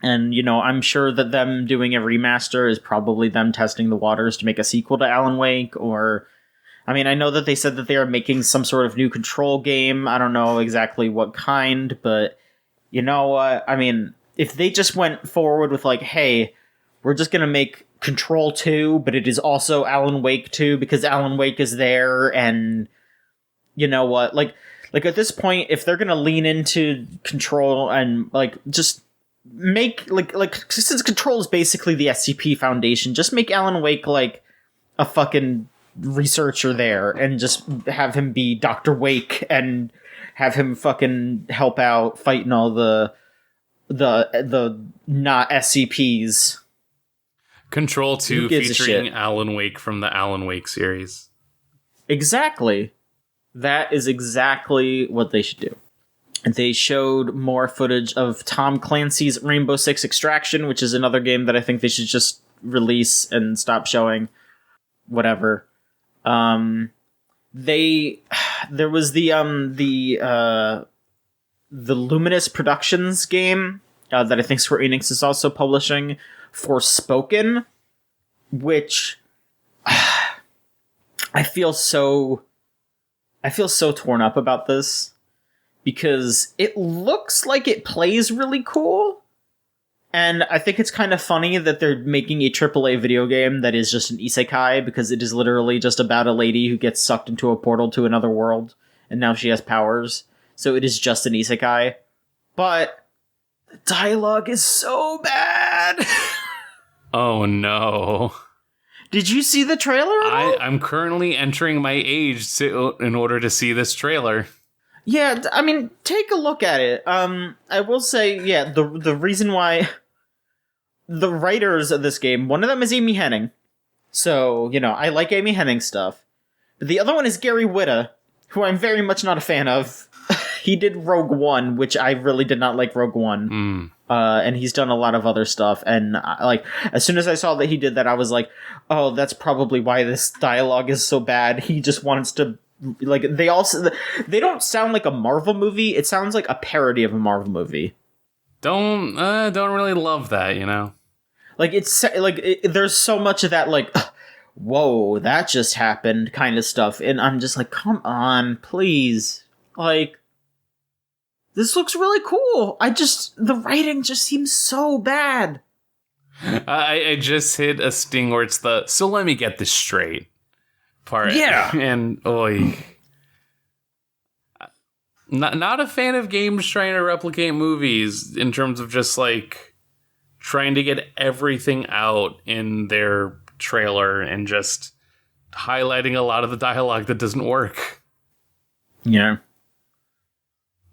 and, you know, I'm sure that them doing a remaster is probably them testing the waters to make a sequel to Alan Wake, or I mean, I know that they said that they are making some sort of new Control game. I don't know exactly what kind, but you know what? I mean, if they just went forward with like, hey, we're just going to make Control 2, but it is also Alan Wake 2 because Alan Wake is there, and you know what? Like at this point, if they're going to lean into Control and like just make like since Control is basically the SCP Foundation, just make Alan Wake like a fucking researcher there and just have him be Dr. Wake and have him fucking help out fighting all the not SCPs. Control 2 featuring Alan Wake from the Alan Wake series. Exactly. That is exactly what they should do. They showed more footage of Tom Clancy's Rainbow Six Extraction, which is another game that I think they should just release and stop showing. Whatever. There was the Luminous Productions game that I think Square Enix is also publishing, Forspoken, which I feel so torn up about this because it looks like it plays really cool. And I think it's kind of funny that they're making a AAA video game that is just an isekai, because it is literally just about a lady who gets sucked into a portal to another world, and now she has powers. So it is just an isekai. But the dialogue is so bad! Oh no. Did you see the trailer? I'm currently entering my age in order to see this trailer. Yeah, I mean, take a look at it. I will say, yeah, the reason why the writers of this game, one of them is Amy Hennig. So, you know, I like Amy Hennig stuff. But the other one is Gary Whitta, who I'm very much not a fan of. He did Rogue One, which I really did not like Rogue One. And he's done a lot of other stuff. And like, as soon as I saw that he did that, I was like, oh, that's probably why this dialogue is so bad. He just wants to, like, they don't sound like a Marvel movie. It sounds like a parody of a Marvel movie. Don't really love that, you know? Like, it's like, there's so much of that, like, whoa, that just happened kind of stuff. And I'm just like, come on, please. Like, this looks really cool. The writing just seems so bad. I just hit a sting where it's the, so let me get this straight part. Yeah. And, oy. Not a fan of games trying to replicate movies in terms of just, like, trying to get everything out in their trailer and just highlighting a lot of the dialogue that doesn't work. Yeah.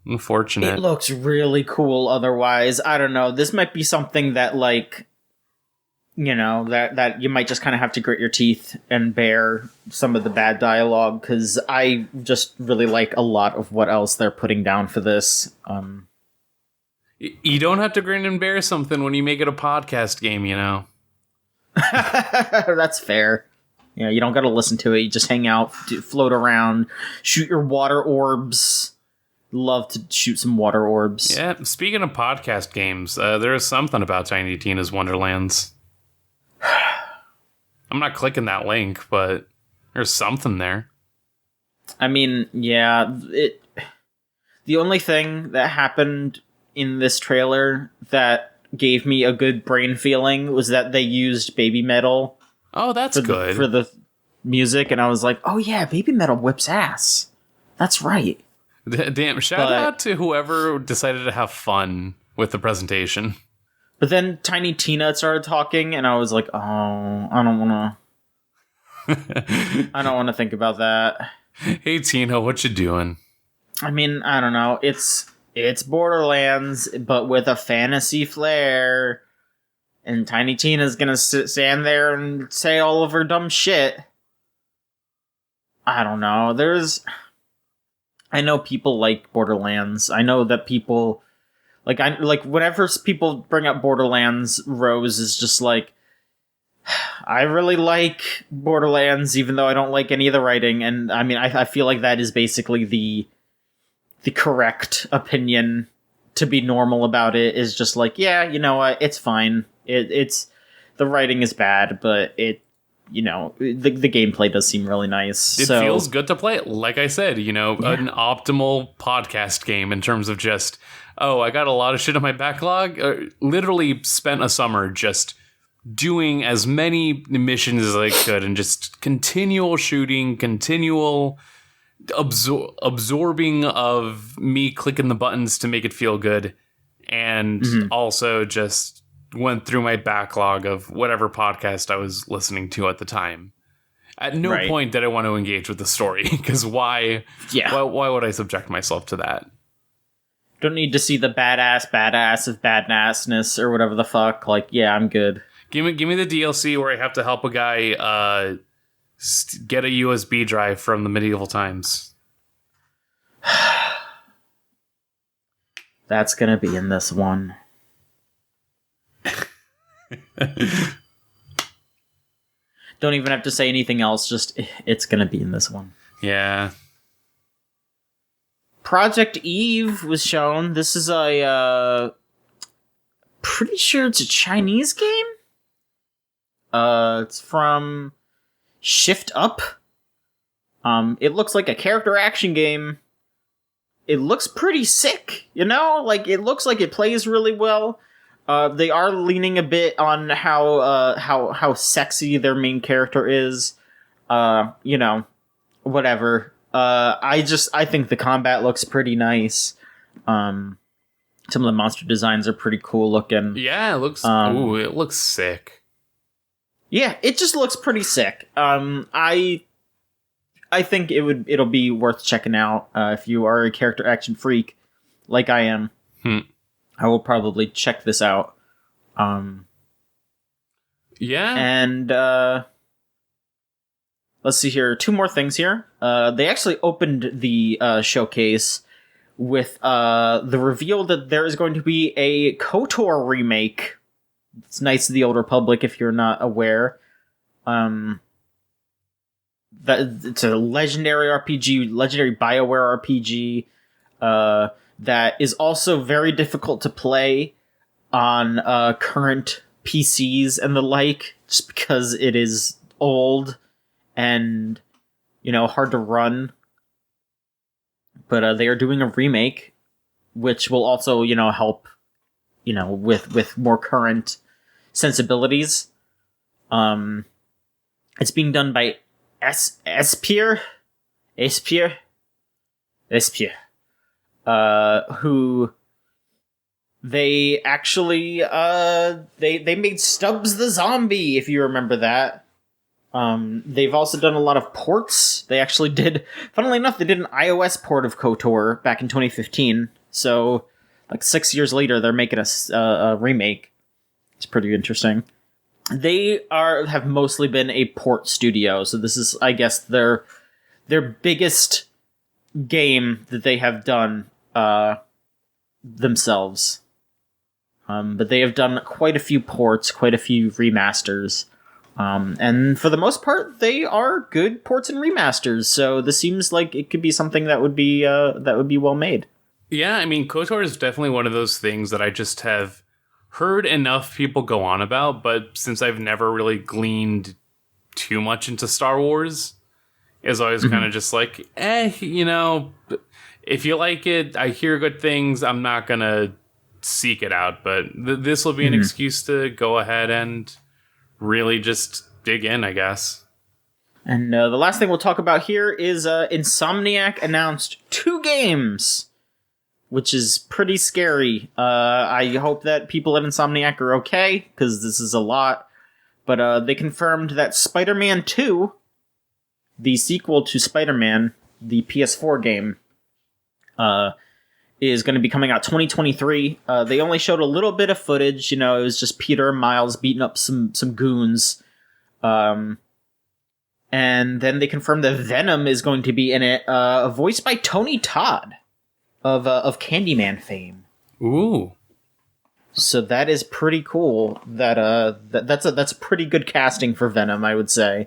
Unfortunate. It looks really cool otherwise. I don't know. This might be something that, like, you know, that you might just kind of have to grit your teeth and bear some of the bad dialogue, because I just really like a lot of what else they're putting down for this. You don't have to grin and bear something when you make it a podcast game, you know. That's fair. Yeah, you don't got to listen to it. You just hang out, float around, shoot your water orbs. Love to shoot some water orbs. Yeah, speaking of podcast games, there is something about Tiny Tina's Wonderlands. I'm not clicking that link, but there's something there. I mean, yeah, the only thing that happened in this trailer that gave me a good brain feeling was that they used Baby Metal. Oh, that's good. For the music, and I was like, oh yeah, Baby Metal whips ass. That's right. Damn, shout out to whoever decided to have fun with the presentation. But then Tiny Tina started talking, and I was like, oh, I don't want to... I don't want to think about that. Hey, Tina, what you doing? I mean, I don't know. It's Borderlands, but with a fantasy flair. And Tiny Tina's gonna stand there and say all of her dumb shit. I don't know. I know people like Borderlands. I know that people... Like whenever people bring up Borderlands, Rose is just like, I really like Borderlands, even though I don't like any of the writing. And I mean, I feel like that is basically the correct opinion to be normal about it, is just like, yeah, you know what, it's fine. It's the writing is bad, but it, you know, the gameplay does seem really nice. It feels good to play it. Like I said, you know, yeah. An optimal podcast game in terms of just, oh, I got a lot of shit on my backlog. Literally spent a summer just doing as many missions as I could and just continual shooting, continual absorbing of me clicking the buttons to make it feel good. And also just went through my backlog of whatever podcast I was listening to at the time. At no point did I want to engage with the story, because why would I subject myself to that? Don't need to see the badass of badassness or whatever the fuck. Like, yeah, I'm good. Give me the DLC where I have to help a guy get a USB drive from the medieval times. That's gonna be in this one. Don't even have to say anything else. Just, it's gonna be in this one. Yeah. Project Eve was shown. This is a pretty sure it's a Chinese game. It's from Shift Up. It looks like a character action game. It looks pretty sick, you know? Like, it looks like it plays really well. They are leaning a bit on how sexy their main character is. You know, whatever. I think the combat looks pretty nice. Some of the monster designs are pretty cool looking. Yeah, it looks it looks sick. Yeah, it just looks pretty sick. I think it'll be worth checking out if you are a character action freak like I am. I will probably check this out. Yeah. And let's see here. 2 more things here. They actually opened the showcase with the reveal that there is going to be a KOTOR remake. It's Knights of the Old Republic, if you're not aware. That it's a legendary RPG, legendary BioWare RPG, that is also very difficult to play on current PCs and the like, just because it is old and, you know, hard to run. But they are doing a remake, which will also, you know, help, you know, with more current sensibilities. It's being done by Espier, who they actually they made Stubbs the Zombie, if you remember that. They've also done a lot of ports. They actually did, funnily enough, they did an iOS port of KOTOR back in 2015. So, like 6 years later, they're making a remake. It's pretty interesting. they have mostly been a port studio, so this is, I guess, their biggest game that they have done themselves. But they have done quite a few ports, quite a few remasters. And for the most part, they are good ports and remasters. So this seems like it could be something that would be well made. Yeah, I mean, KOTOR is definitely one of those things that I just have heard enough people go on about, but since I've never really gleaned too much into Star Wars, is always kind of just like, if you like it, I hear good things, I'm not gonna seek it out, but this will be an excuse to go ahead and really just dig in, I guess. And the last thing we'll talk about here is Insomniac announced 2 games, which is pretty scary. I hope that people at Insomniac are okay, because this is a lot. But they confirmed that Spider-Man 2, the sequel to Spider-Man, the PS4 game, is going to be coming out 2023. They only showed a little bit of footage. It was just Peter and Miles beating up some goons. And then they confirmed that Venom is going to be in it, voiced by Tony Todd of Candyman fame. Ooh. So that is pretty cool. That's pretty good casting for Venom, I would say.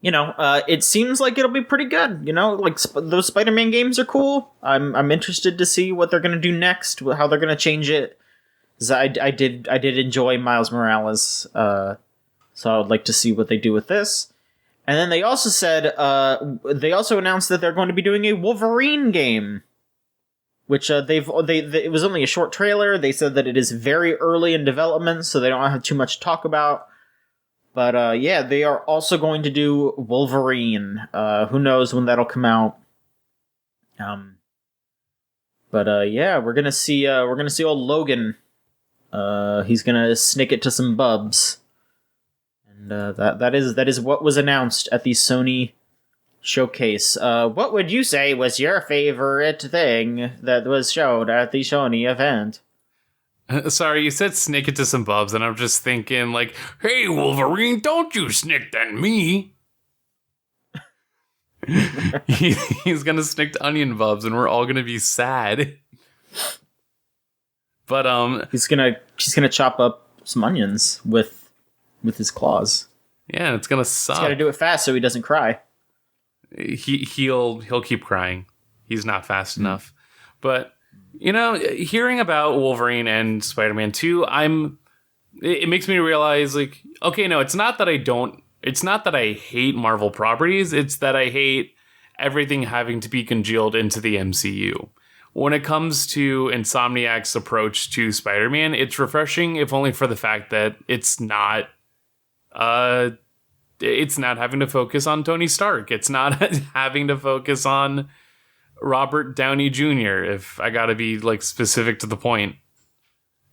It seems like it'll be pretty good. Those Spider-Man games are cool. I'm interested to see what they're gonna do next, how they're gonna change it. 'Cause I did enjoy Miles Morales, so I would like to see what they do with this. And then they also said they also announced that they're going to be doing a Wolverine game, which it was only a short trailer. They said that it is very early in development, so they don't have too much to talk about. But they are also going to do Wolverine. Who knows when that'll come out? We're gonna see old Logan. He's gonna snick it to some bubs, and that is what was announced at the Sony showcase. What would you say was your favorite thing that was showed at the Sony event? Sorry, you said snick it to some bubs, and I'm just thinking, like, hey, Wolverine, don't you snick at me. He's gonna snick to onion bubs, and we're all gonna be sad. But, he's gonna chop up some onions with his claws. Yeah, it's gonna suck. He's gotta do it fast so he doesn't cry. He'll keep crying. He's not fast enough. But hearing about Wolverine and Spider-Man 2, it makes me realize, like, okay, no, it's not that I hate Marvel properties, it's that I hate everything having to be congealed into the MCU. When it comes to Insomniac's approach to Spider-Man, it's refreshing, if only for the fact that it's not having to focus on Tony Stark. It's not having to focus on Robert Downey Jr., if I gotta be, like, specific to the point.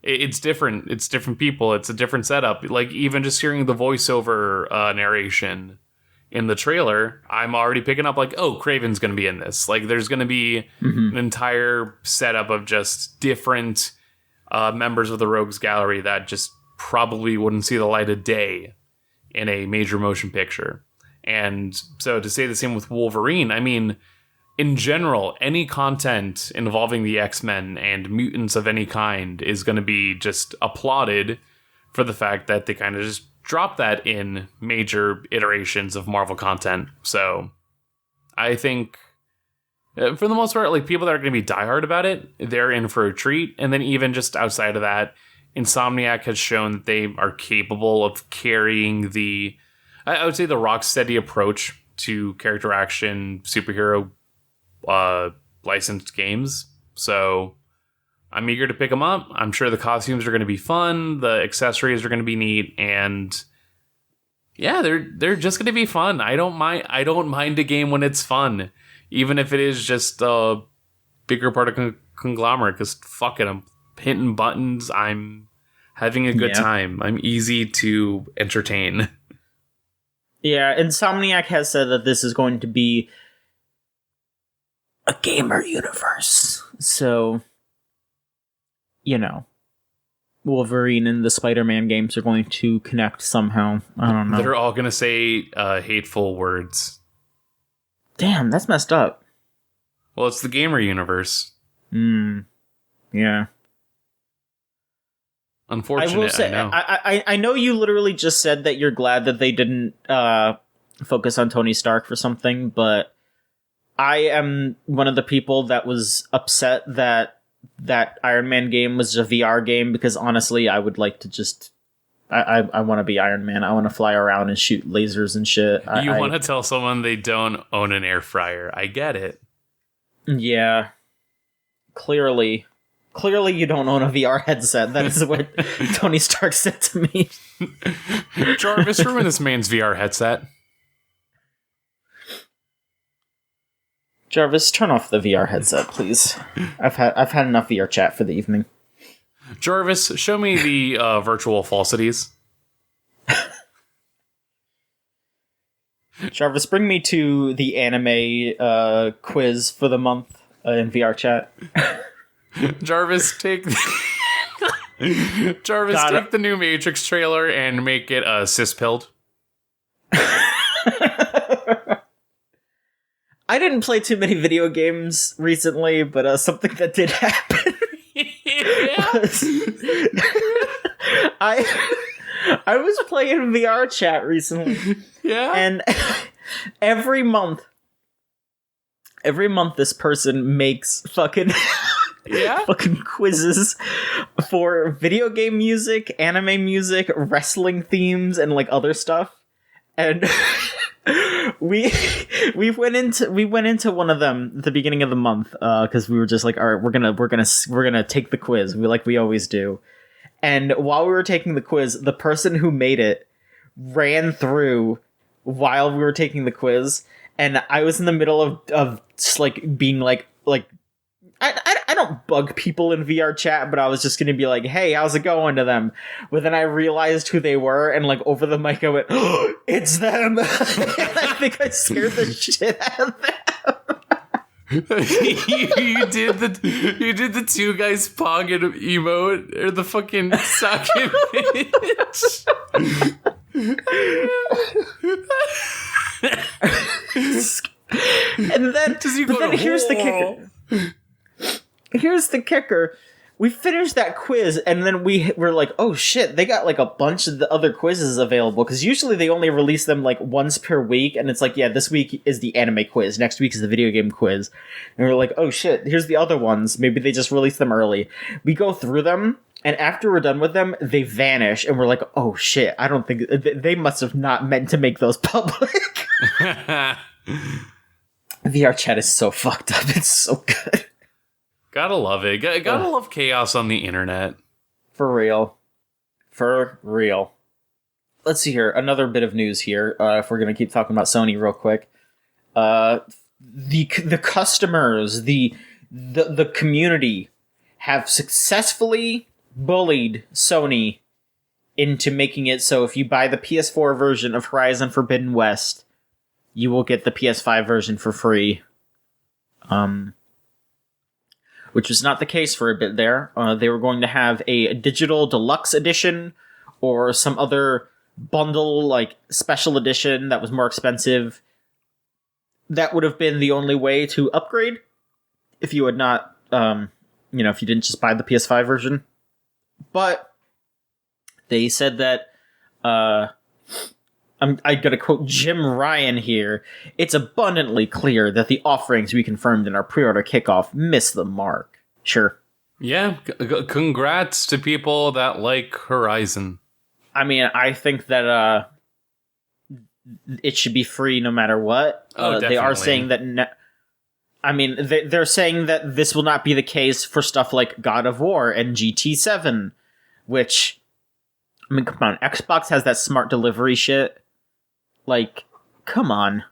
It's different. It's different people. It's a different setup. Like, even just hearing the voiceover narration in the trailer, I'm already picking up, like, oh, Kraven's gonna be in this. Like, there's gonna be an entire setup of just different members of the Rogues Gallery that just probably wouldn't see the light of day in a major motion picture. And so to say the same with Wolverine, I mean, in general, any content involving the X-Men and mutants of any kind is going to be just applauded for the fact that they kind of just drop that in major iterations of Marvel content. So I think, for the most part, like, people that are going to be diehard about it, they're in for a treat. And then even just outside of that, Insomniac has shown that they are capable of carrying I would say the rock-steady approach to character action, superhero licensed games. So I'm eager to pick them up. I'm sure the costumes are going to be fun, the accessories are going to be neat, and yeah, they're just going to be fun. I don't mind a game when it's fun, even if it is just a bigger part of conglomerate, because fuck it, I'm hitting buttons, I'm having a good time, I'm easy to entertain. Yeah, Insomniac has said that this is going to be a gamer universe. So, Wolverine and the Spider-Man games are going to connect somehow. I don't know. They're all going to say hateful words. Damn, that's messed up. Well, it's the gamer universe. Yeah. Unfortunate, I will say, I know. I know you literally just said that you're glad that they didn't focus on Tony Stark for something, but I am one of the people that was upset that Iron Man game was a VR game, because honestly, I would like to just... I want to be Iron Man. I want to fly around and shoot lasers and shit. You want to tell someone they don't own an air fryer. I get it. Yeah. Clearly you don't own a VR headset. That is what Tony Stark said to me. Jarvis, ruin this man's VR headset. Jarvis, turn off the VR headset, please. I've had enough VR chat for the evening. Jarvis, show me the virtual falsities. Jarvis, bring me to the anime quiz for the month in VR chat. Jarvis, take take the new Matrix trailer and make it cis-pilled. I didn't play too many video games recently, but something that did happen. I was playing VR chat recently. Yeah. And every month this person makes fucking quizzes for video game music, anime music, wrestling themes, and like other stuff. And we went into one of them at the beginning of the month because we were just like, all right, we're gonna take the quiz, we always do. And while we were taking the quiz, the person who made it ran through while we were taking the quiz, and I was in the middle of just like being like I don't bug people in VR chat, but I was just gonna be like, hey, how's it going to them? But then I realized who they were, and like over the mic I went, oh, it's them. And I think I scared the shit out of them. you did the two guys pong emote, or the fucking socket bitch. And then here's the kicker. Here's the kicker. We finished that quiz, and then we were like, oh shit, they got like a bunch of the other quizzes available, because usually they only release them like once per week, and it's like, yeah, this week is the anime quiz, next week is the video game quiz. And we're like, oh shit, here's the other ones. Maybe they just released them early. We go through them, and after we're done with them, they vanish, and we're like, oh shit, I don't think... They must have not meant to make those public. VR chat is so fucked up. It's so good. Gotta love it. Gotta love chaos on the internet. For real. Let's see here. Another bit of news here. If we're gonna keep talking about Sony real quick. The customers, the community have successfully bullied Sony into making it so if you buy the PS4 version of Horizon Forbidden West, you will get the PS5 version for free. Which was not the case for a bit there. They were going to have a digital deluxe edition or some other bundle, like special edition that was more expensive. That would have been the only way to upgrade if you had not, if you didn't just buy the PS5 version. But they said that, I gotta quote Jim Ryan here, it's abundantly clear that the offerings we confirmed in our pre-order kickoff missed the mark. Sure. Yeah, congrats to people that like Horizon. I mean, I think that it should be free no matter what. They are saying that... they're saying that this will not be the case for stuff like God of War and GT7, which... I mean, come on, Xbox has that smart delivery shit. Like, come on.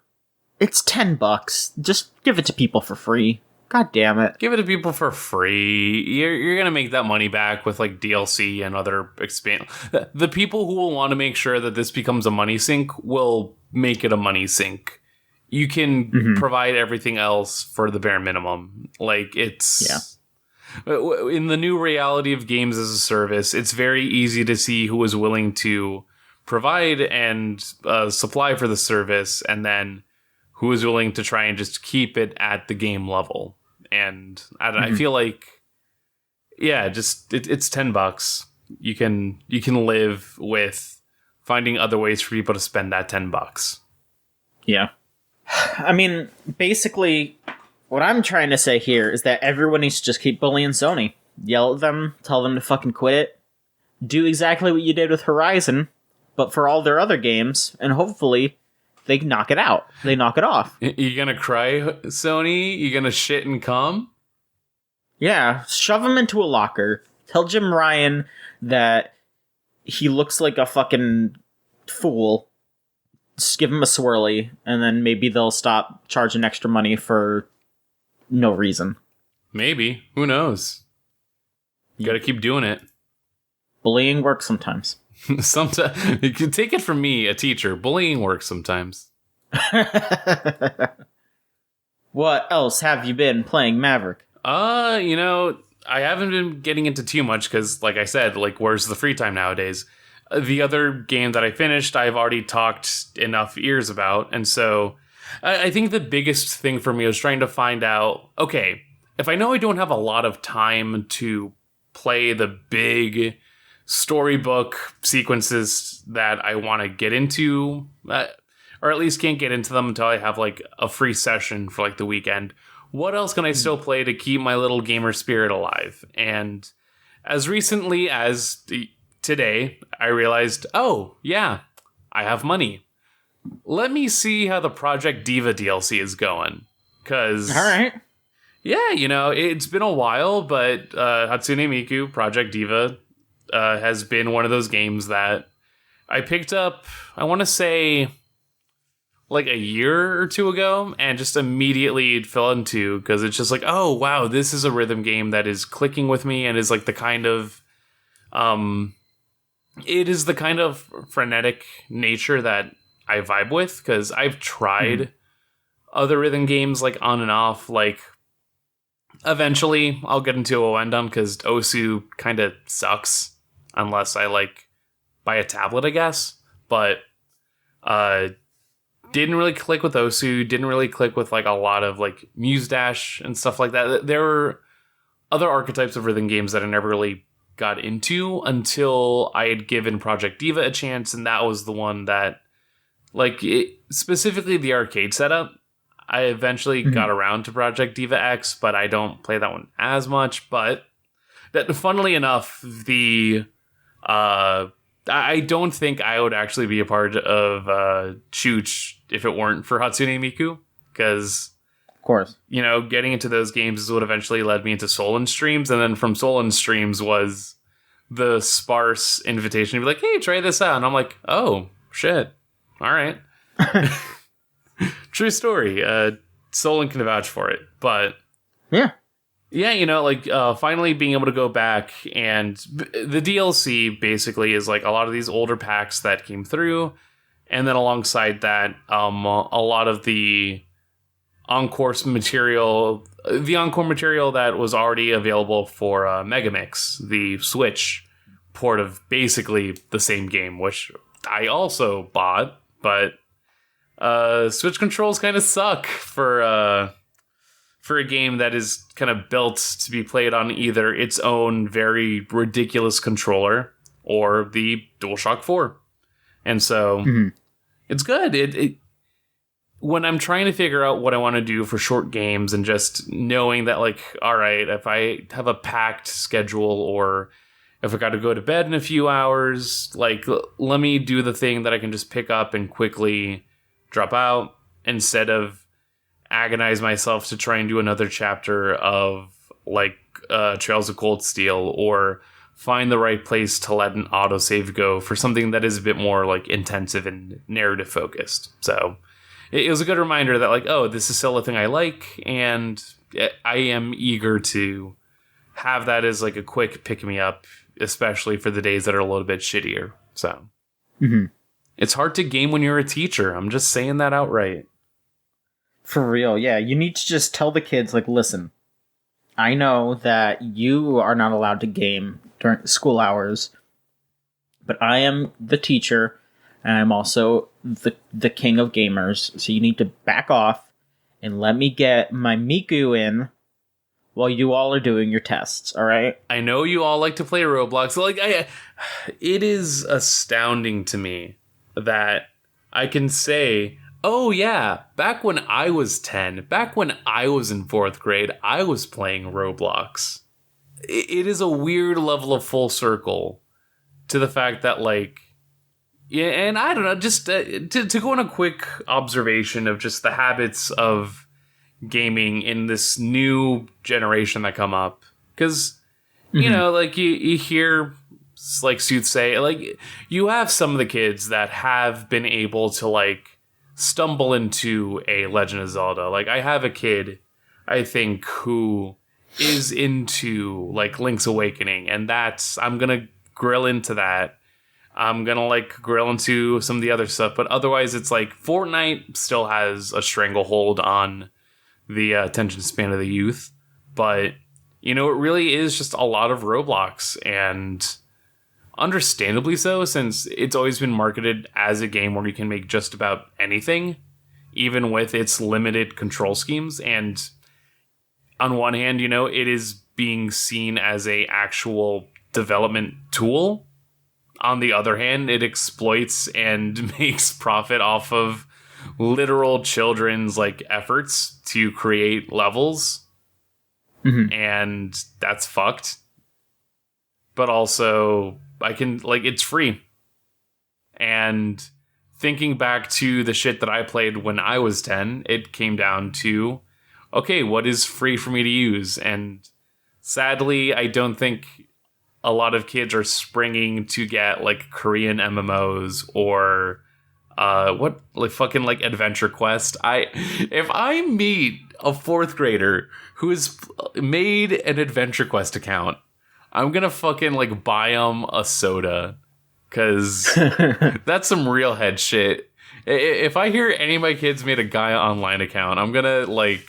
It's $10. Just give it to people for free. God damn it. Give it to people for free. You're gonna make that money back with like DLC and other expand. The people who will want to make sure that this becomes a money sink will make it a money sink. You can provide everything else for the bare minimum. Like, it's... Yeah. in the new reality of games as a service, it's very easy to see who is willing to provide and supply for the service, and then who is willing to try and just keep it at the game level. And I feel like, yeah, just it's $10. You can live with finding other ways for people to spend that $10. Yeah. I mean, basically, what I'm trying to say here is that everyone needs to just keep bullying Sony. Yell at them, tell them to fucking quit it. Do exactly what you did with Horizon, but for all their other games, and hopefully they knock it out. They knock it off. You gonna cry, Sony? You gonna shit and cum? Yeah, shove him into a locker. Tell Jim Ryan that he looks like a fucking fool. Just give him a swirly, and then maybe they'll stop charging extra money for no reason. Maybe. Who knows? You gotta keep doing it. Bullying works sometimes. Sometimes. You can take it from me, a teacher. Bullying works sometimes. What else have you been playing, Maverick? I haven't been getting into too much because, like I said, where's the free time nowadays? The other game that I finished, I've already talked enough ears about. And so I think the biggest thing for me was trying to find out, okay, if I know I don't have a lot of time to play the big storybook sequences that I want to get into, or at least can't get into them until I have a free session for the weekend, what else can I still play to keep my little gamer spirit alive? And as recently as today, I realized, oh, yeah, I have money. Let me see how the Project Diva DLC is going. Because, all right. Yeah, it's been a while, but Hatsune Miku, Project Diva, has been one of those games that I picked up, I want to say, a year or two ago, and just immediately fell into, because it's just oh, wow, this is a rhythm game that is clicking with me and is the kind of... it is the kind of frenetic nature that I vibe with, because I've tried other rhythm games on and off. Eventually I'll get into Oendon because Osu kind of sucks unless I buy a tablet, I guess. But didn't really click with Osu, didn't really click with a lot of Muse Dash and stuff like that. There were other archetypes of rhythm games that I never really got into until I had given Project Diva a chance, and that was the one that, specifically the arcade setup, I eventually got around to Project Diva X, but I don't play that one as much. But that, funnily enough, I don't think I would actually be a part of Chooch if it weren't for Hatsune Miku, because, of course, getting into those games is what eventually led me into Solon Streams, and then from Solon Streams was the sparse invitation to be hey, try this out, and I'm oh, shit, all right. True story. Solon can vouch for it, but yeah, finally being able to go back, and the DLC basically is a lot of these older packs that came through, and then alongside that, a lot of the encore material that was already available for Megamix, the Switch port of basically the same game, which I also bought, but Switch controls kind of suck for a game that is kind of built to be played on either its own very ridiculous controller or the DualShock 4. And so it's good. When I'm trying to figure out what I want to do for short games, and just knowing that all right, if I have a packed schedule or if I got to go to bed in a few hours, let me do the thing that I can just pick up and quickly drop out, instead of agonize myself to try and do another chapter of Trails of Cold Steel, or find the right place to let an autosave go for something that is a bit more intensive and narrative focused. So it was a good reminder that oh, this is still a thing I like, and I am eager to have that as a quick pick me up, especially for the days that are a little bit shittier. So it's hard to game when you're a teacher. I'm just saying that outright. For real, yeah. You need to just tell the kids, listen, I know that you are not allowed to game during school hours, but I am the teacher, and I'm also the king of gamers, so you need to back off and let me get my Miku in while you all are doing your tests, alright? I know you all like to play Roblox. Like, it is astounding to me that I can say, oh yeah, back when I was 10, back when I was in 4th grade, I was playing Roblox. It is a weird level of full circle to the fact that, like, yeah, and I don't know, just to go on a quick observation of just the habits of gaming in this new generation that come up. Because, you know, like, you hear, like, soothsay, like, you have some of the kids that have been able to, like, stumble into a Legend of Zelda. Like, I have a kid, I think, who is into, like, Link's Awakening, and I'm gonna grill into that. I'm gonna, like, grill into some of the other stuff, but otherwise it's like Fortnite still has a stranglehold on the attention span of the youth, but, you know, it really is just a lot of Roblox, and understandably so, since it's always been marketed as a game where you can make just about anything, even with its limited control schemes. And on one hand, you know, it is being seen as a actual development tool. On the other hand, it exploits and makes profit off of literal children's, like, efforts to create levels. And that's fucked. But also, it's free. And thinking back to the shit that I played when I was 10, it came down to, okay, what is free for me to use? And sadly, I don't think a lot of kids are springing to get, like, Korean MMOs or Adventure Quest. If I meet a 4th grader who has made an Adventure Quest account, I'm gonna fucking, like, buy them a soda, because that's some real head shit. If I hear any of my kids made a Gaia Online account, I'm gonna, like,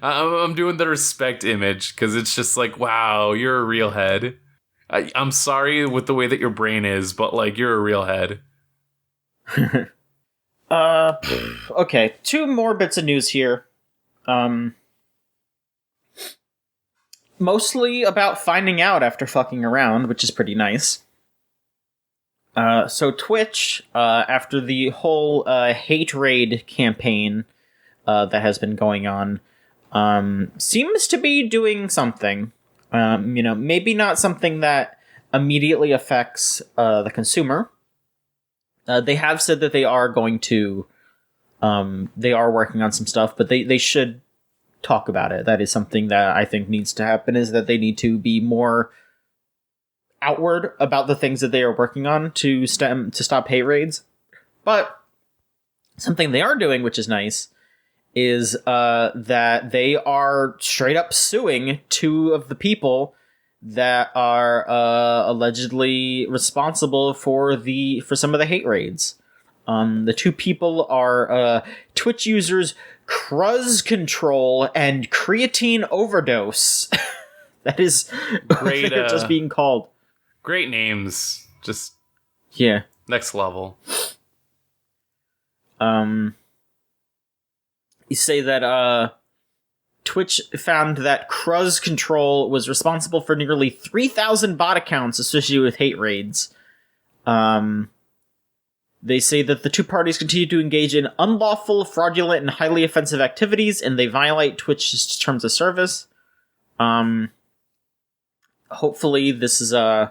I'm doing the respect image, because it's just like, wow, you're a real head. I'm sorry with the way that your brain is, but, like, you're a real head. Okay, 2 more bits of news here. Mostly about finding out after fucking around, which is pretty nice. So Twitch, after the whole hate raid campaign that has been going on, seems to be doing something. You know, maybe not something that immediately affects the consumer. They have said that they are going to, they are working on some stuff, but they should talk about it. That is something that I think needs to happen, is that they need to be more outward about the things that they are working on to stop hate raids. But something they are doing, which is nice, is that they are straight up suing 2 of the people that are allegedly responsible for some of the hate raids. The 2 people are Twitch users Cruz Control and Creatine Overdose. That is great. They're just being called. Great names. Just next level. You say that Twitch found that Cruz Control was responsible for nearly 3,000 bot accounts associated with hate raids. They say that the 2 parties continue to engage in unlawful, fraudulent, and highly offensive activities, and they violate Twitch's terms of service. Hopefully, this will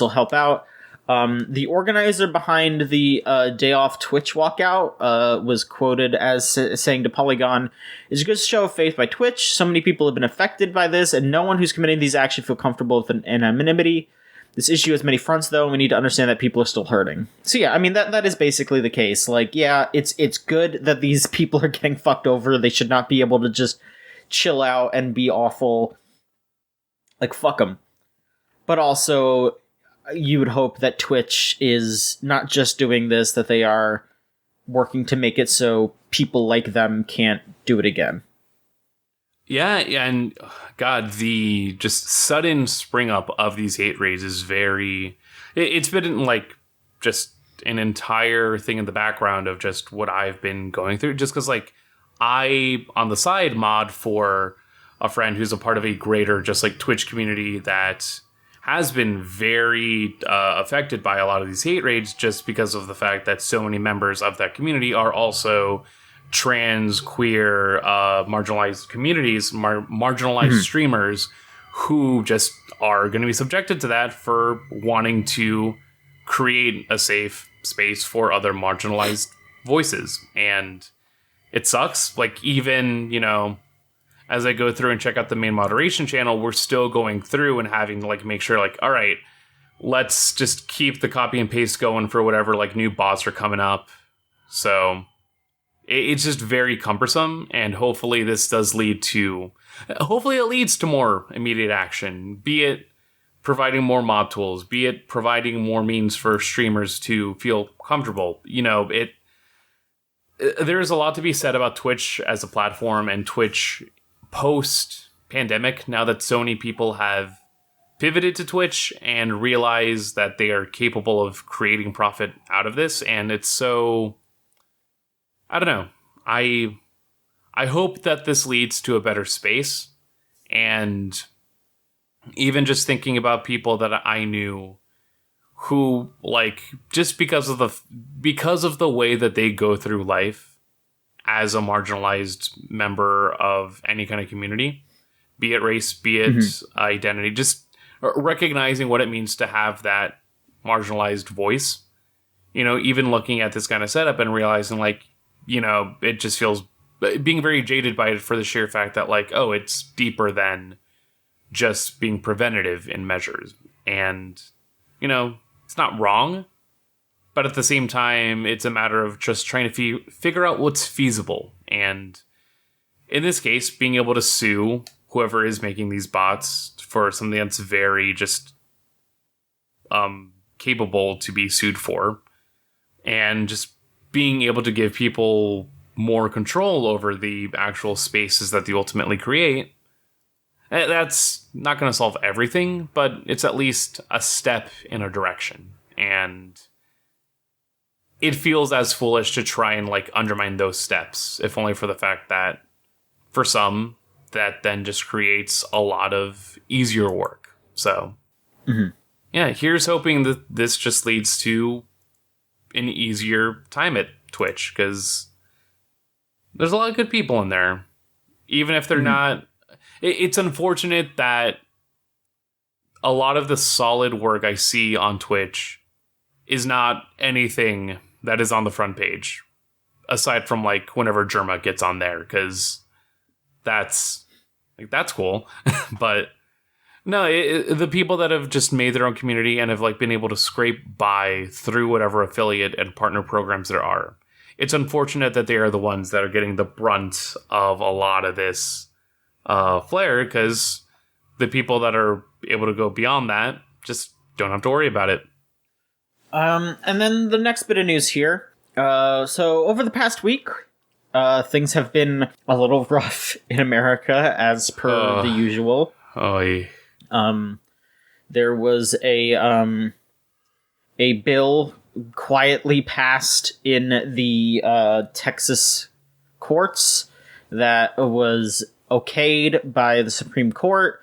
help out. The organizer behind the Day Off Twitch walkout was quoted as saying to Polygon, "It's a good show of faith by Twitch. So many people have been affected by this, and no one who's committing these actions feel comfortable with anonymity. This issue has many fronts, though, and we need to understand that people are still hurting." So yeah, I mean, that is basically the case. Like, yeah, it's good that these people are getting fucked over. They should not be able to just chill out and be awful. Like, fuck them. But also, you would hope that Twitch is not just doing this, that they are working to make it so people like them can't do it again. Yeah, and God, the just sudden spring up of these hate raids is very. It's been like just an entire thing in the background of just what I've been going through. Just because, like, I on the side mod for a friend who's a part of a greater just like Twitch community that has been very affected by a lot of these hate raids, just because of the fact that so many members of that community are also trans, queer, marginalized communities, marginalized streamers who just are going to be subjected to that for wanting to create a safe space for other marginalized voices. And it sucks. Like, even, as I go through and check out the main moderation channel, we're still going through and having to, like, make sure, like, all right, let's just keep the copy and paste going for whatever, like, new bots are coming up. So it's just very cumbersome, and hopefully this does lead to... Hopefully it leads to more immediate action, be it providing more mod tools, be it providing more means for streamers to feel comfortable. There's a lot to be said about Twitch as a platform and Twitch post-pandemic, now that so many people have pivoted to Twitch and realize that they are capable of creating profit out of this. And it's so... I don't know. I hope that this leads to a better space. And even just thinking about people that I knew who, like, just because of the way that they go through life as a marginalized member of any kind of community, be it race, be it identity, just recognizing what it means to have that marginalized voice. Even looking at this kind of setup and realizing, like, it just feels, being very jaded by it for the sheer fact that, like, oh, it's deeper than just being preventative in measures. And, it's not wrong, but at the same time, it's a matter of just trying to figure out what's feasible. And in this case, being able to sue whoever is making these bots for something that's very just capable to be sued for, and just being able to give people more control over the actual spaces that they ultimately create. That's not going to solve everything, but it's at least a step in a direction. And it feels as foolish to try and, like, undermine those steps, if only for the fact that for some, that then just creates a lot of easier work. So, yeah, here's hoping that this just leads to an easier time at Twitch, because there's a lot of good people in there, even if they're not. It's unfortunate that a lot of the solid work I see on Twitch is not anything that is on the front page, aside from, like, whenever Germa gets on there, because that's cool. But no, the people that have just made their own community and have, like, been able to scrape by through whatever affiliate and partner programs there are, it's unfortunate that they are the ones that are getting the brunt of a lot of this flare, because the people that are able to go beyond that just don't have to worry about it. And then the next bit of news here. So over the past week, things have been a little rough in America, as per the usual. There was a bill quietly passed in the Texas courts that was okayed by the Supreme Court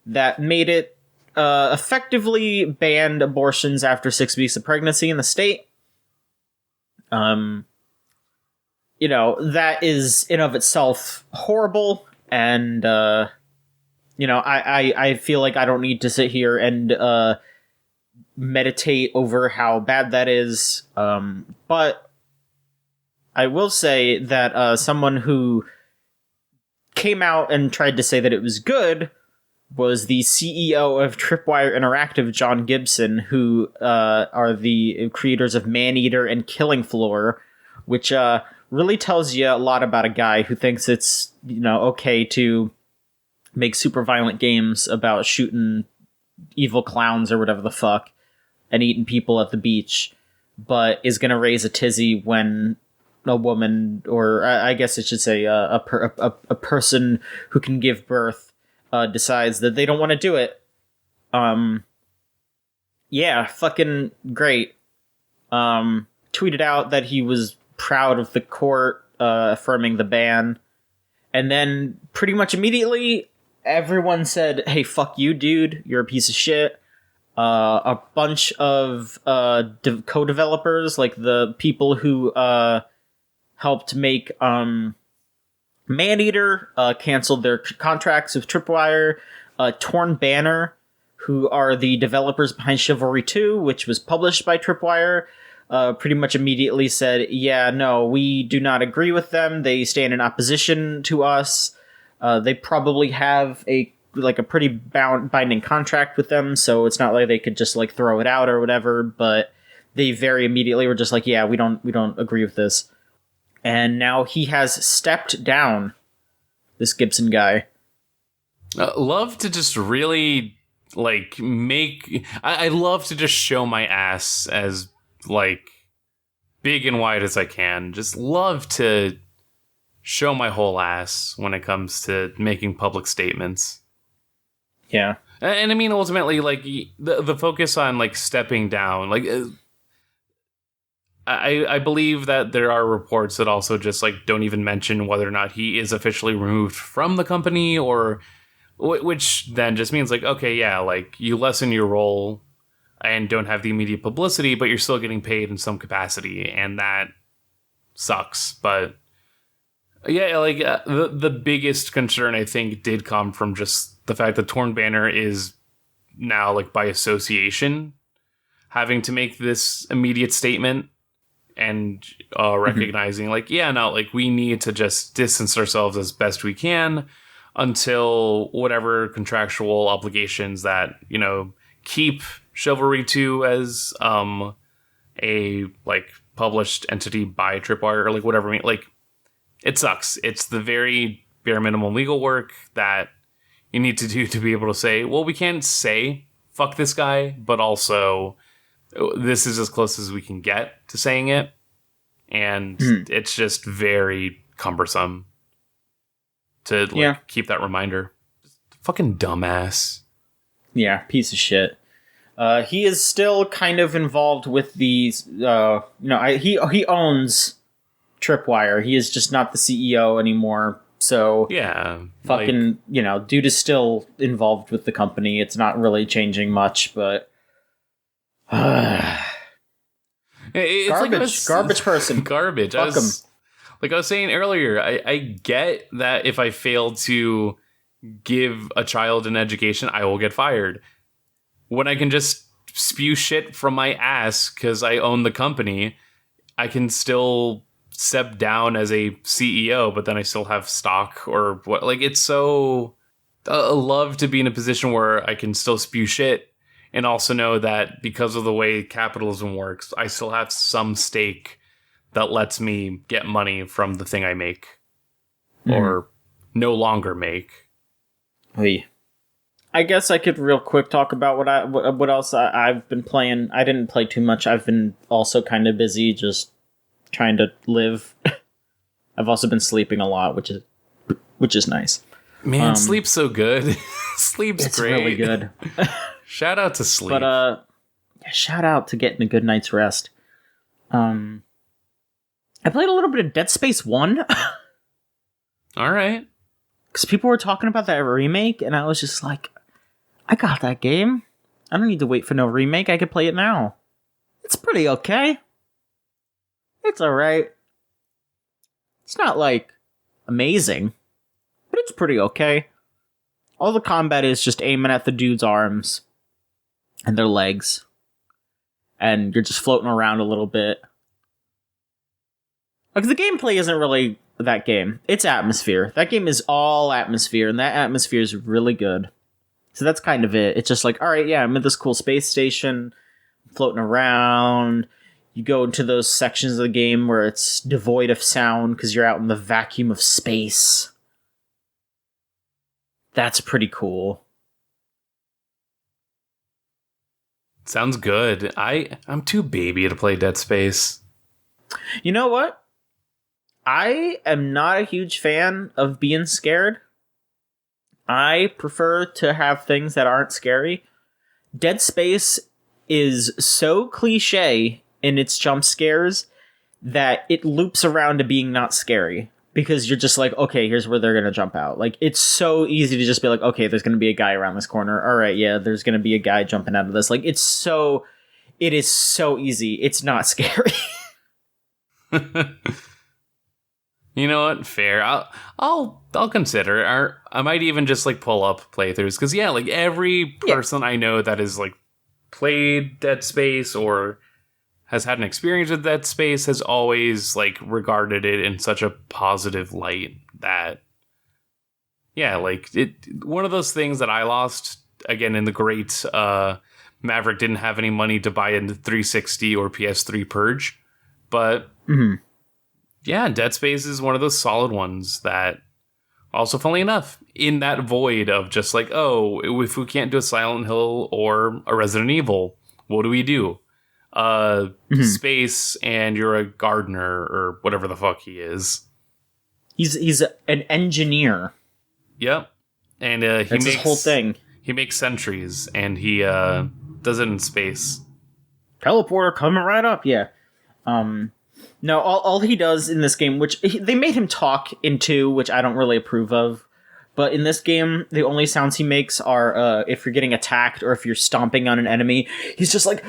that made it effectively banned abortions after 6 weeks of pregnancy in the state. That is in of itself horrible, and I feel like I don't need to sit here and meditate over how bad that is. But I will say that someone who came out and tried to say that it was good was the CEO of Tripwire Interactive, John Gibson, who are the creators of Maneater and Killing Floor, which really tells you a lot about a guy who thinks it's, okay to make super violent games about shooting evil clowns or whatever the fuck and eating people at the beach, but is going to raise a tizzy when a woman, or I guess I should say a person who can give birth decides that they don't want to do it. Yeah, fucking great. Tweeted out that he was proud of the court affirming the ban. And then pretty much immediately, everyone said, hey, fuck you, dude. You're a piece of shit. A bunch of co-developers, like the people who helped make Maneater, canceled their contracts with Tripwire. Torn Banner, who are the developers behind Chivalry 2, which was published by Tripwire, pretty much immediately said, yeah, no, we do not agree with them. They stand in opposition to us. They probably have a pretty binding contract with them, so it's not like they could just like throw it out or whatever, but they very immediately were just like, yeah, we don't agree with this. And now he has stepped down, this Gibson guy. Love to just really like I love to just show my ass as like big and wide as I can. Just love to show my whole ass when it comes to making public statements. Yeah. And I mean, ultimately, like the focus on like stepping down, like I believe that there are reports that also just like don't even mention whether or not he is officially removed from the company, or which then just means like, okay, yeah, like you lessen your role and don't have the immediate publicity, but you're still getting paid in some capacity, and that sucks. But yeah, like the biggest concern I think did come from just the fact that Torn Banner is now like by association having to make this immediate statement and recognizing like, yeah, no, like we need to just distance ourselves as best we can until whatever contractual obligations that, you know, keep Chivalry 2 as a like published entity by Tripwire, or like whatever. Like, it sucks. It's the very bare minimum legal work that you need to do to be able to say, well, we can't say fuck this guy, but also this is as close as we can get to saying it. And it's just very cumbersome to like keep that reminder. Fucking dumbass. Yeah, piece of shit. He is still kind of involved with these. He owns Tripwire. He is just not the CEO anymore. So yeah, fucking dude is still involved with the company. It's not really changing much, but it's garbage, like garbage person, garbage. Fuck him. Like I was saying earlier, I get that if I fail to give a child an education, I will get fired. When I can just spew shit from my ass because I own the company, I can still step down as a CEO, but then I still have stock or what. Like, it's so I love to be in a position where I can still spew shit and also know that because of the way capitalism works, I still have some stake that lets me get money from the thing I make or no longer make. Hey. I guess I could real quick talk about what else I've been playing. I didn't play too much. I've been also kind of busy just trying to live. I've also been sleeping a lot, which is nice. Man, sleep's so good. Sleep's it's great. Really good. Shout out to sleep. But shout out to getting a good night's rest. I played a little bit of Dead Space 1. All right. Because people were talking about that remake, and I was just like, I got that game. I don't need to wait for no remake. I could play it now. It's pretty okay. It's alright. It's not, like, amazing, but it's pretty okay. All the combat is just aiming at the dude's arms and their legs. And you're just floating around a little bit. Like, the gameplay isn't really that game. It's atmosphere. That game is all atmosphere, and that atmosphere is really good. So that's kind of it. It's just like, all right, yeah, I'm at this cool space station, floating around. You go into those sections of the game where it's devoid of sound because you're out in the vacuum of space. That's pretty cool. Sounds good. I'm too baby to play Dead Space. You know what? I am not a huge fan of being scared. I prefer to have things that aren't scary. Dead Space is so cliche in its jump scares that it loops around to being not scary. Because you're just like, okay, here's where they're going to jump out. Like, it's so easy to just be like, okay, there's going to be a guy around this corner. All right, yeah, there's going to be a guy jumping out of this. Like, it is so easy. It's not scary. You know what? Fair. I'll consider. I might even just like pull up playthroughs because like every person I know that is like played Dead Space or has had an experience with Dead Space has always like regarded it in such a positive light that like it one of those things that I lost again in the great Maverick didn't have any money to buy into 360 or PS3 Purge, but Dead Space is one of those solid ones that also, funnily enough, in that void of just like, oh, if we can't do a Silent Hill or a Resident Evil, what do we do? Space, and you're a gardener or whatever the fuck he is. He's an engineer. Yep. And he makes his whole thing. He makes sentries, and he does it in space. Teleporter coming right up, yeah. No, all he does in this game, which they made him talk in 2, which I don't really approve of. But in this game, the only sounds he makes are if you're getting attacked or if you're stomping on an enemy. He's just like,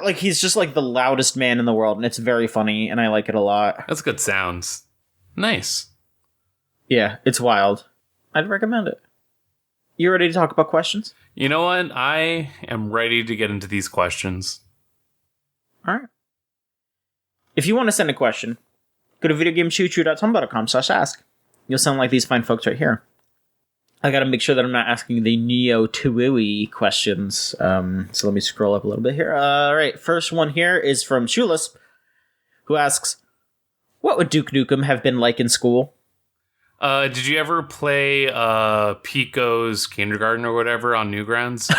like he's just like the loudest man in the world, and it's very funny, and I like it a lot. That's good sounds. Nice. Yeah, it's wild. I'd recommend it. You ready to talk about questions? You know what? I am ready to get into these questions. All right. If you want to send a question, go to videogamechoochoo.tumblr.com/ask. You'll sound like these fine folks right here. I gotta make sure that I'm not asking the Neo-Tooie questions. So let me scroll up a little bit here. All right, first one here is from Shulis, who asks, what would Duke Nukem have been like in school? Did you ever play Pico's Kindergarten or whatever on Newgrounds?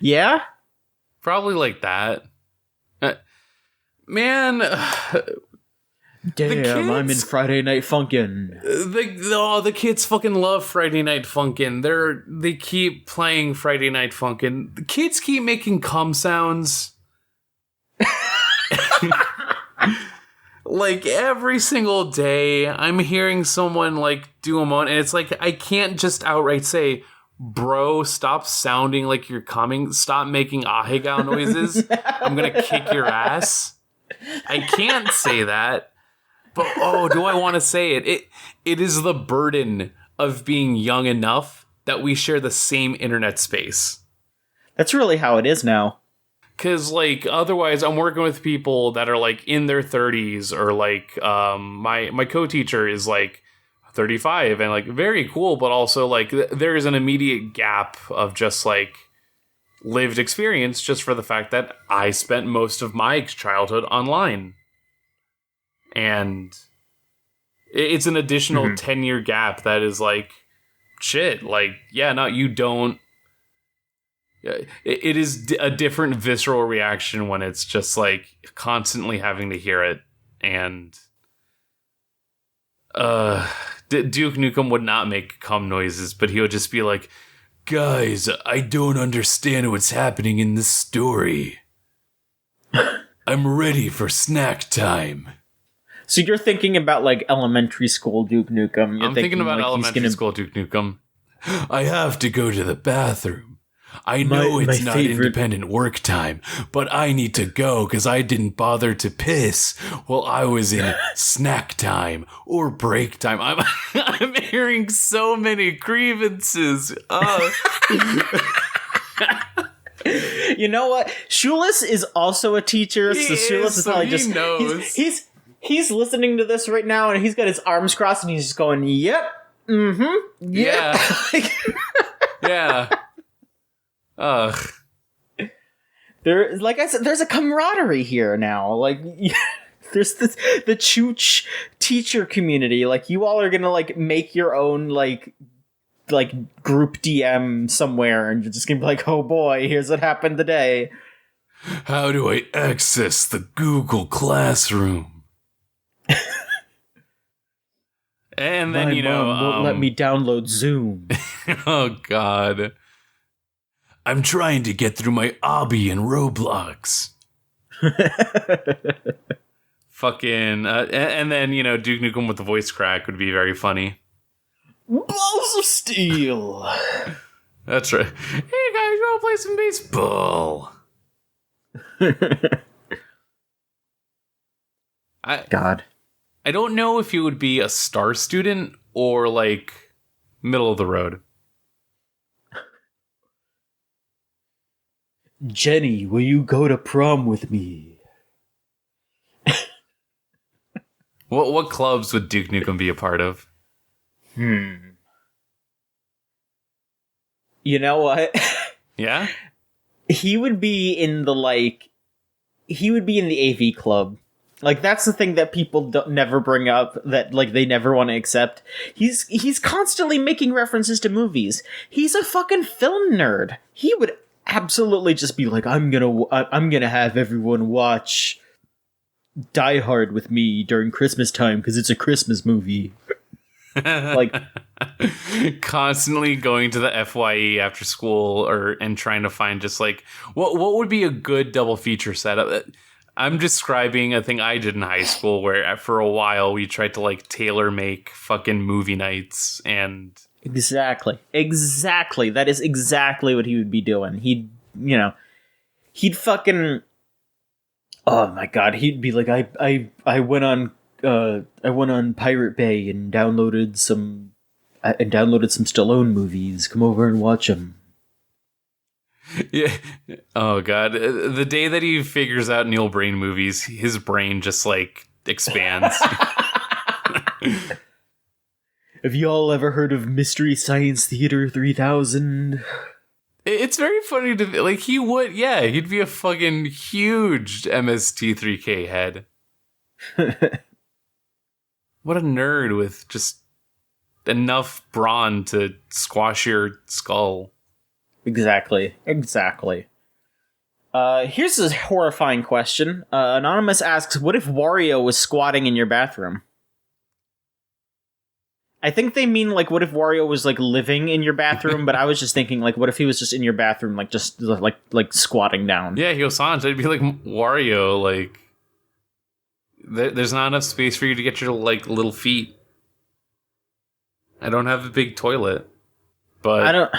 Yeah? Probably like that. Man. Damn, I'm in Friday Night Funkin'. The kids fucking love Friday Night Funkin'. They keep playing Friday Night Funkin'. The kids keep making cum sounds. Like every single day, I'm hearing someone like do them on, and it's like I can't just outright say, bro, stop sounding like you're coming. Stop making ahegao noises. I'm gonna kick your ass. I can't say that. But do I want to say it? It is the burden of being young enough that we share the same internet space. That's really how it is now. Because, like, otherwise I'm working with people that are, like, in their 30s, or, like, my co-teacher is, like, 35, and, like, very cool, but also, like, there is an immediate gap of just, like, lived experience just for the fact that I spent most of my childhood online. And it's an additional 10-year gap that is, like, shit, like, yeah, no, you don't. It is a different visceral reaction when it's just like constantly having to hear it. And Duke Nukem would not make cum noises, but he would just be like, guys, I don't understand what's happening in this story. I'm ready for snack time. So you're thinking about like elementary school Duke Nukem. I'm thinking about like elementary school Duke Nukem. I have to go to the bathroom. I know it's not independent work time, but I need to go because I didn't bother to piss while I was in snack time or break time. I'm hearing so many grievances. You know what? Shulis is also a teacher, so Shulis is probably just knows. He's listening to this right now, and he's got his arms crossed, and he's just going, "Yep, yeah." Yeah. Ugh. There, like I said, there's a camaraderie here now. Like, there's the Chooch teacher community. Like, you all are gonna like make your own like group DM somewhere, and you're just gonna be like, "Oh boy, here's what happened today." How do I access the Google Classroom? And then, My mom won't let me download Zoom. Oh, God. I'm trying to get through my obby in Roblox. Fucking, and then, Duke Nukem with the voice crack would be very funny. Balls of steel. That's right. Hey, guys, you want to play some baseball? God. I don't know if you would be a star student or, like, middle of the road. Jenny, will you go to prom with me? What clubs would Duke Nukem be a part of? You know what? Yeah? He would be in the AV club. Like, that's the thing that people never bring up, that, like, they never want to accept. He's constantly making references to movies. He's a fucking film nerd. He would absolutely just be like, I'm gonna have everyone watch Die Hard with me during Christmas time because it's a Christmas movie. Like, constantly going to the FYE after school and trying to find just like what would be a good double feature setup. I'm describing a thing I did in high school where for a while we tried to like tailor make fucking movie nights and Exactly. That is exactly what he would be doing. He'd fucking, oh my God, he'd be like, I went on Pirate Bay and downloaded some Stallone movies. Come over and watch them. Yeah. Oh God. The day that he figures out Neil Brain movies, his brain just like expands. Have y'all ever heard of Mystery Science Theater 3000? It's very funny to like he'd be a fucking huge MST3K head. What a nerd with just enough brawn to squash your skull. Exactly. Here's a horrifying question. Anonymous asks, what if Wario was squatting in your bathroom? I think they mean, like, what if Wario was, like, living in your bathroom? But I was just thinking, like, what if he was just in your bathroom, like, just, like squatting down? Yeah, Hyosange, I'd be like, Wario, like, there's not enough space for you to get your, like, little feet. I don't have a big toilet, but... I don't...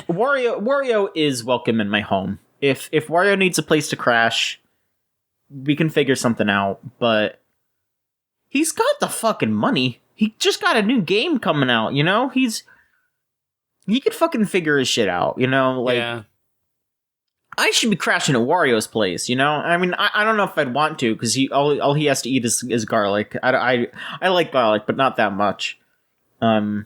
Wario is welcome in my home. If Wario needs a place to crash, we can figure something out, but... He's got the fucking money. He just got a new game coming out, you know? He could fucking figure his shit out, you know? Like, yeah. I should be crashing at Wario's place, you know? I mean, I don't know if I'd want to, because all he has to eat is garlic. I like garlic, but not that much. And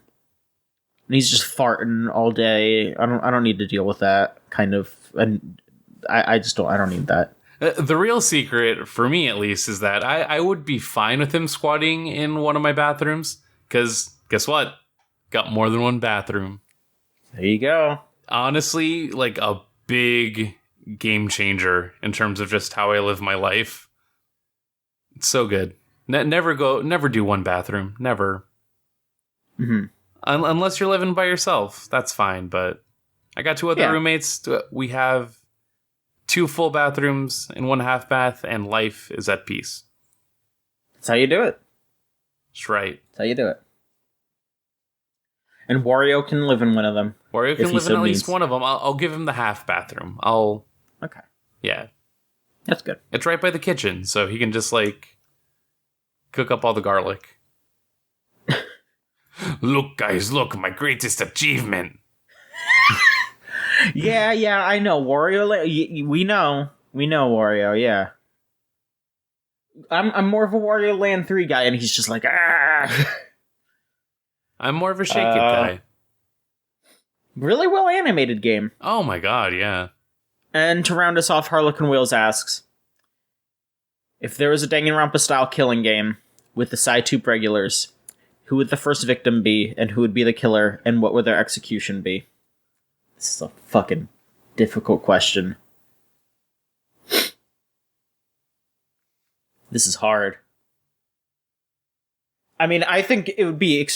he's just farting all day. I don't need to deal with that, kind of. And I don't need that. The real secret, for me at least, is that I would be fine with him squatting in one of my bathrooms. Because, guess what? Got more than one bathroom. There you go. Honestly, like a big game changer in terms of just how I live my life. It's so good. Never do one bathroom. Never. Mm-hmm. Unless you're living by yourself. That's fine, but I got two other roommates. We have 2 full bathrooms and 1 half bath, and life is at peace. That's how you do it. That's right. That's how you do it. And Wario can live in one of them. Wario can live in at least one of them. I'll give him the half bathroom. Okay. Yeah. That's good. It's right by the kitchen, so he can just, like, cook up all the garlic. Look, guys, look, my greatest achievement. Yeah, I know. Wario, we know Wario, yeah. I'm more of a Wario Land 3 guy, and he's just like, ah! I'm more of a Shake It guy. Really well animated game. Oh my god, yeah. And to round us off, Harlequin Wheels asks, if there was a Danganronpa-style killing game with the Sci-Tube regulars, who would the first victim be, and who would be the killer, and what would their execution be? This is a fucking difficult question. This is hard. I mean, I think it would be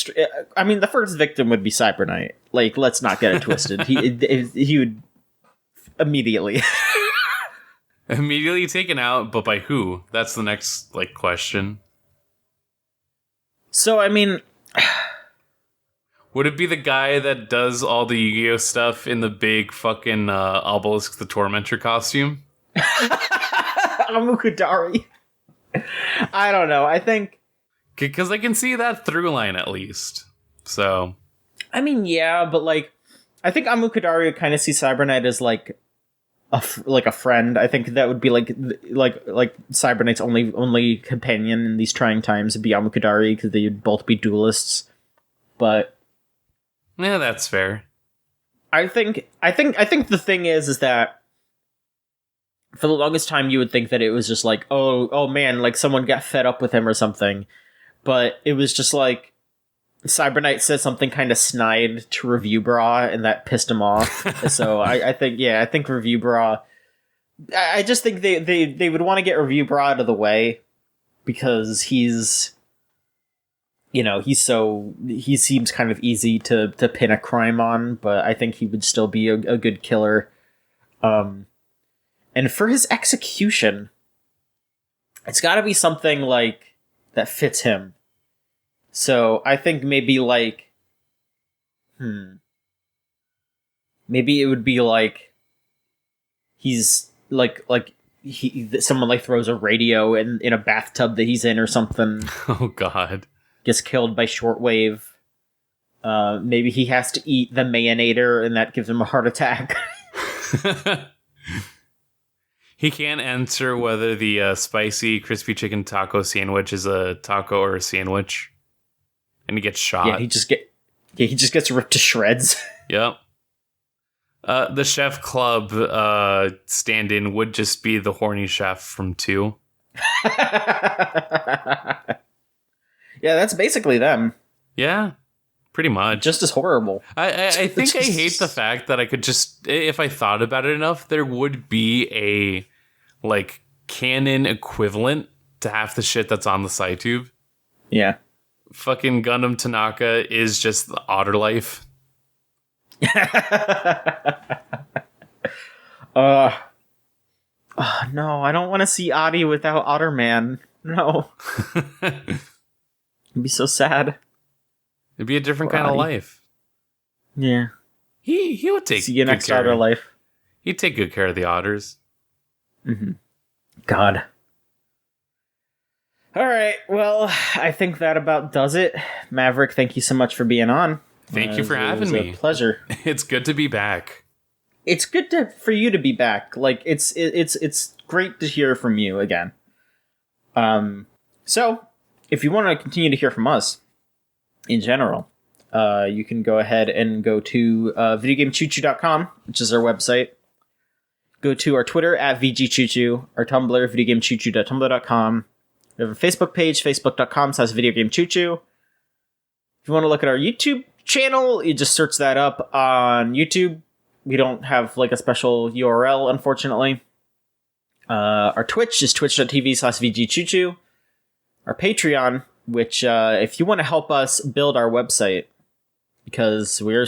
I mean, the first victim would be Cyberknight. Like, let's not get it twisted. He would immediately. Immediately taken out, but by who? That's the next like question. So, I mean, would it be the guy that does all the Yu-Gi-Oh stuff in the big fucking Obelisk the Tormentor costume? Amukudari. I don't know. I think because I can see that through line at least. So, I mean, yeah, but like, I think Amukudari kind of see Cyberknight as like a friend. I think that would be like Cybernight's only companion in these trying times would be Amukudari because they would both be duelists. But yeah, that's fair. I think the thing is that for the longest time you would think that it was just like, oh man, like someone got fed up with him or something. But it was just like Cyberknight said something kind of snide to Review Bra, and that pissed him off. So I think Review Bra. I just think they would want to get Review Bra out of the way because he's, he seems kind of easy to pin a crime on, but I think he would still be a good killer. And for his execution, it's got to be something like that fits him. So I think maybe like, maybe it would be like he's someone like throws a radio in a bathtub that he's in or something. Oh God. Gets killed by shortwave. Maybe he has to eat the mayonnaise and that gives him a heart attack. He can't answer whether the spicy crispy chicken taco sandwich is a taco or a sandwich. And he gets shot. Yeah, he just gets ripped to shreds. Yep. The Chef Club stand-in would just be the horny chef from 2. Yeah, that's basically them. Yeah, pretty much. Just as horrible. I think I hate the fact that I could just, if I thought about it enough, there would be a like canon equivalent to half the shit that's on the SciTube. Yeah. Fucking Gundam Tanaka is just the otter life. No, I don't want to see Adi without Otterman. No. It'd be so sad. It'd be a different kind of life. Yeah. He would take see you next otter life. He'd take good care of the otters. Mm-hmm. God. All right, well, I think that about does it. Maverick, thank you so much for being on. Thank you for having me. It was a pleasure. It's good to be back. It's good for you to be back. Like it's great to hear from you again. So if you want to continue to hear from us in general, you can go ahead and go to videogamechoochoo.com, which is our website. Go to our Twitter at VGChoochoo, our Tumblr, videogamechoochoo.tumblr.com. We have a Facebook page, facebook.com/videogamechoochoo. If you want to look at our YouTube channel, you just search that up on YouTube. We don't have like a special URL, unfortunately. Our Twitch is twitch.tv/VGChoochoo. Our Patreon, which if you want to help us build our website, because we're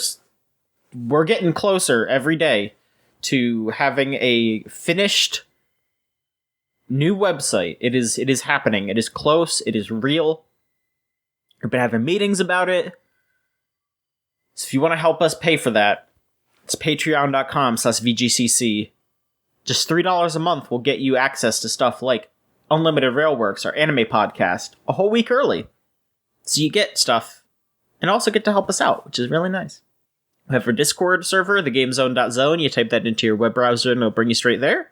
getting closer every day to having a finished new website. It is happening. It is close. It is real. We've been having meetings about it. So if you want to help us pay for that, it's patreon.com/VGCC. Just $3 a month will get you access to stuff like Unlimited Railworks, our anime podcast, a whole week early. So you get stuff and also get to help us out, which is really nice. We have our Discord server, thegamezone.zone. You type that into your web browser and it'll bring you straight there.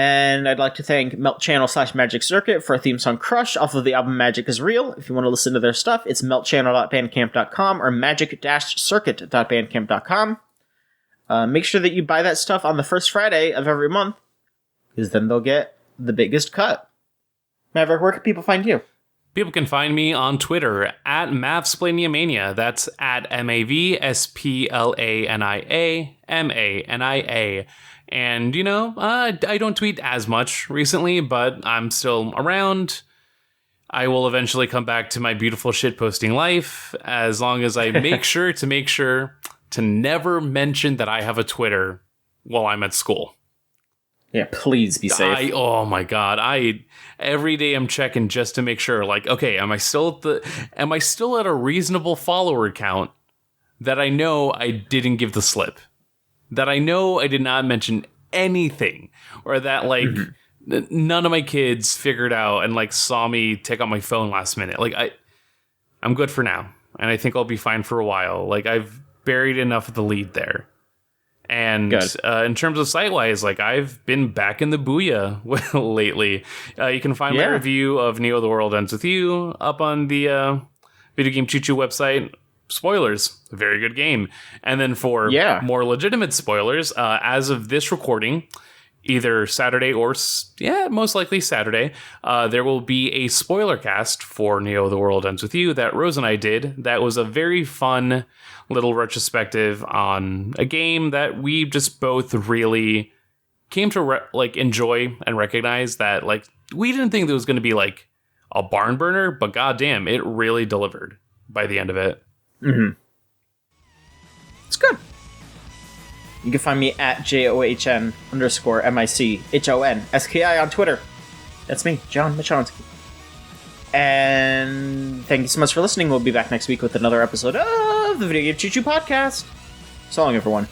And I'd like to thank Melt Channel/Magic Circuit for our theme song Crush off of the album Magic is Real. If you want to listen to their stuff, it's meltchannel.bandcamp.com or magic-circuit.bandcamp.com. Make sure that you buy that stuff on the first Friday of every month, because then they'll get the biggest cut. Maverick, where can people find you? People can find me on Twitter at Mavsplaniamania. That's at MAVSPLANIA. And, I don't tweet as much recently, but I'm still around. I will eventually come back to my beautiful shitposting life, as long as I make sure to never mention that I have a Twitter while I'm at school. Yeah, please be safe. Oh my god, every day I'm checking just to make sure, like, okay, am I still at a reasonable follower count that I know I didn't give the slip, that I know I did not mention anything, or that like none of my kids figured out and like saw me take out my phone last minute. Like I'm good for now, and I think I'll be fine for a while. Like I've buried enough of the lead there. And in terms of site-wise, like I've been back in the booyah lately. You can find my review of Neo the World Ends With You up on the Video Game Choo Choo website. Spoilers, a very good game. And then for more legitimate spoilers, as of this recording, either Saturday or, most likely Saturday, there will be a spoiler cast for Neo the World Ends With You that Rose and I did. That was a very fun little retrospective on a game that we just both really came to enjoy and recognize that like we didn't think there was going to be like a barn burner, but goddamn, it really delivered by the end of it. It's good. You can find me at JOHN_MICHONSKI on Twitter. That's me, John Machonsky. And thank you so much for listening. We'll be back next week with another episode of the Video Game Choo Choo podcast. So long, everyone.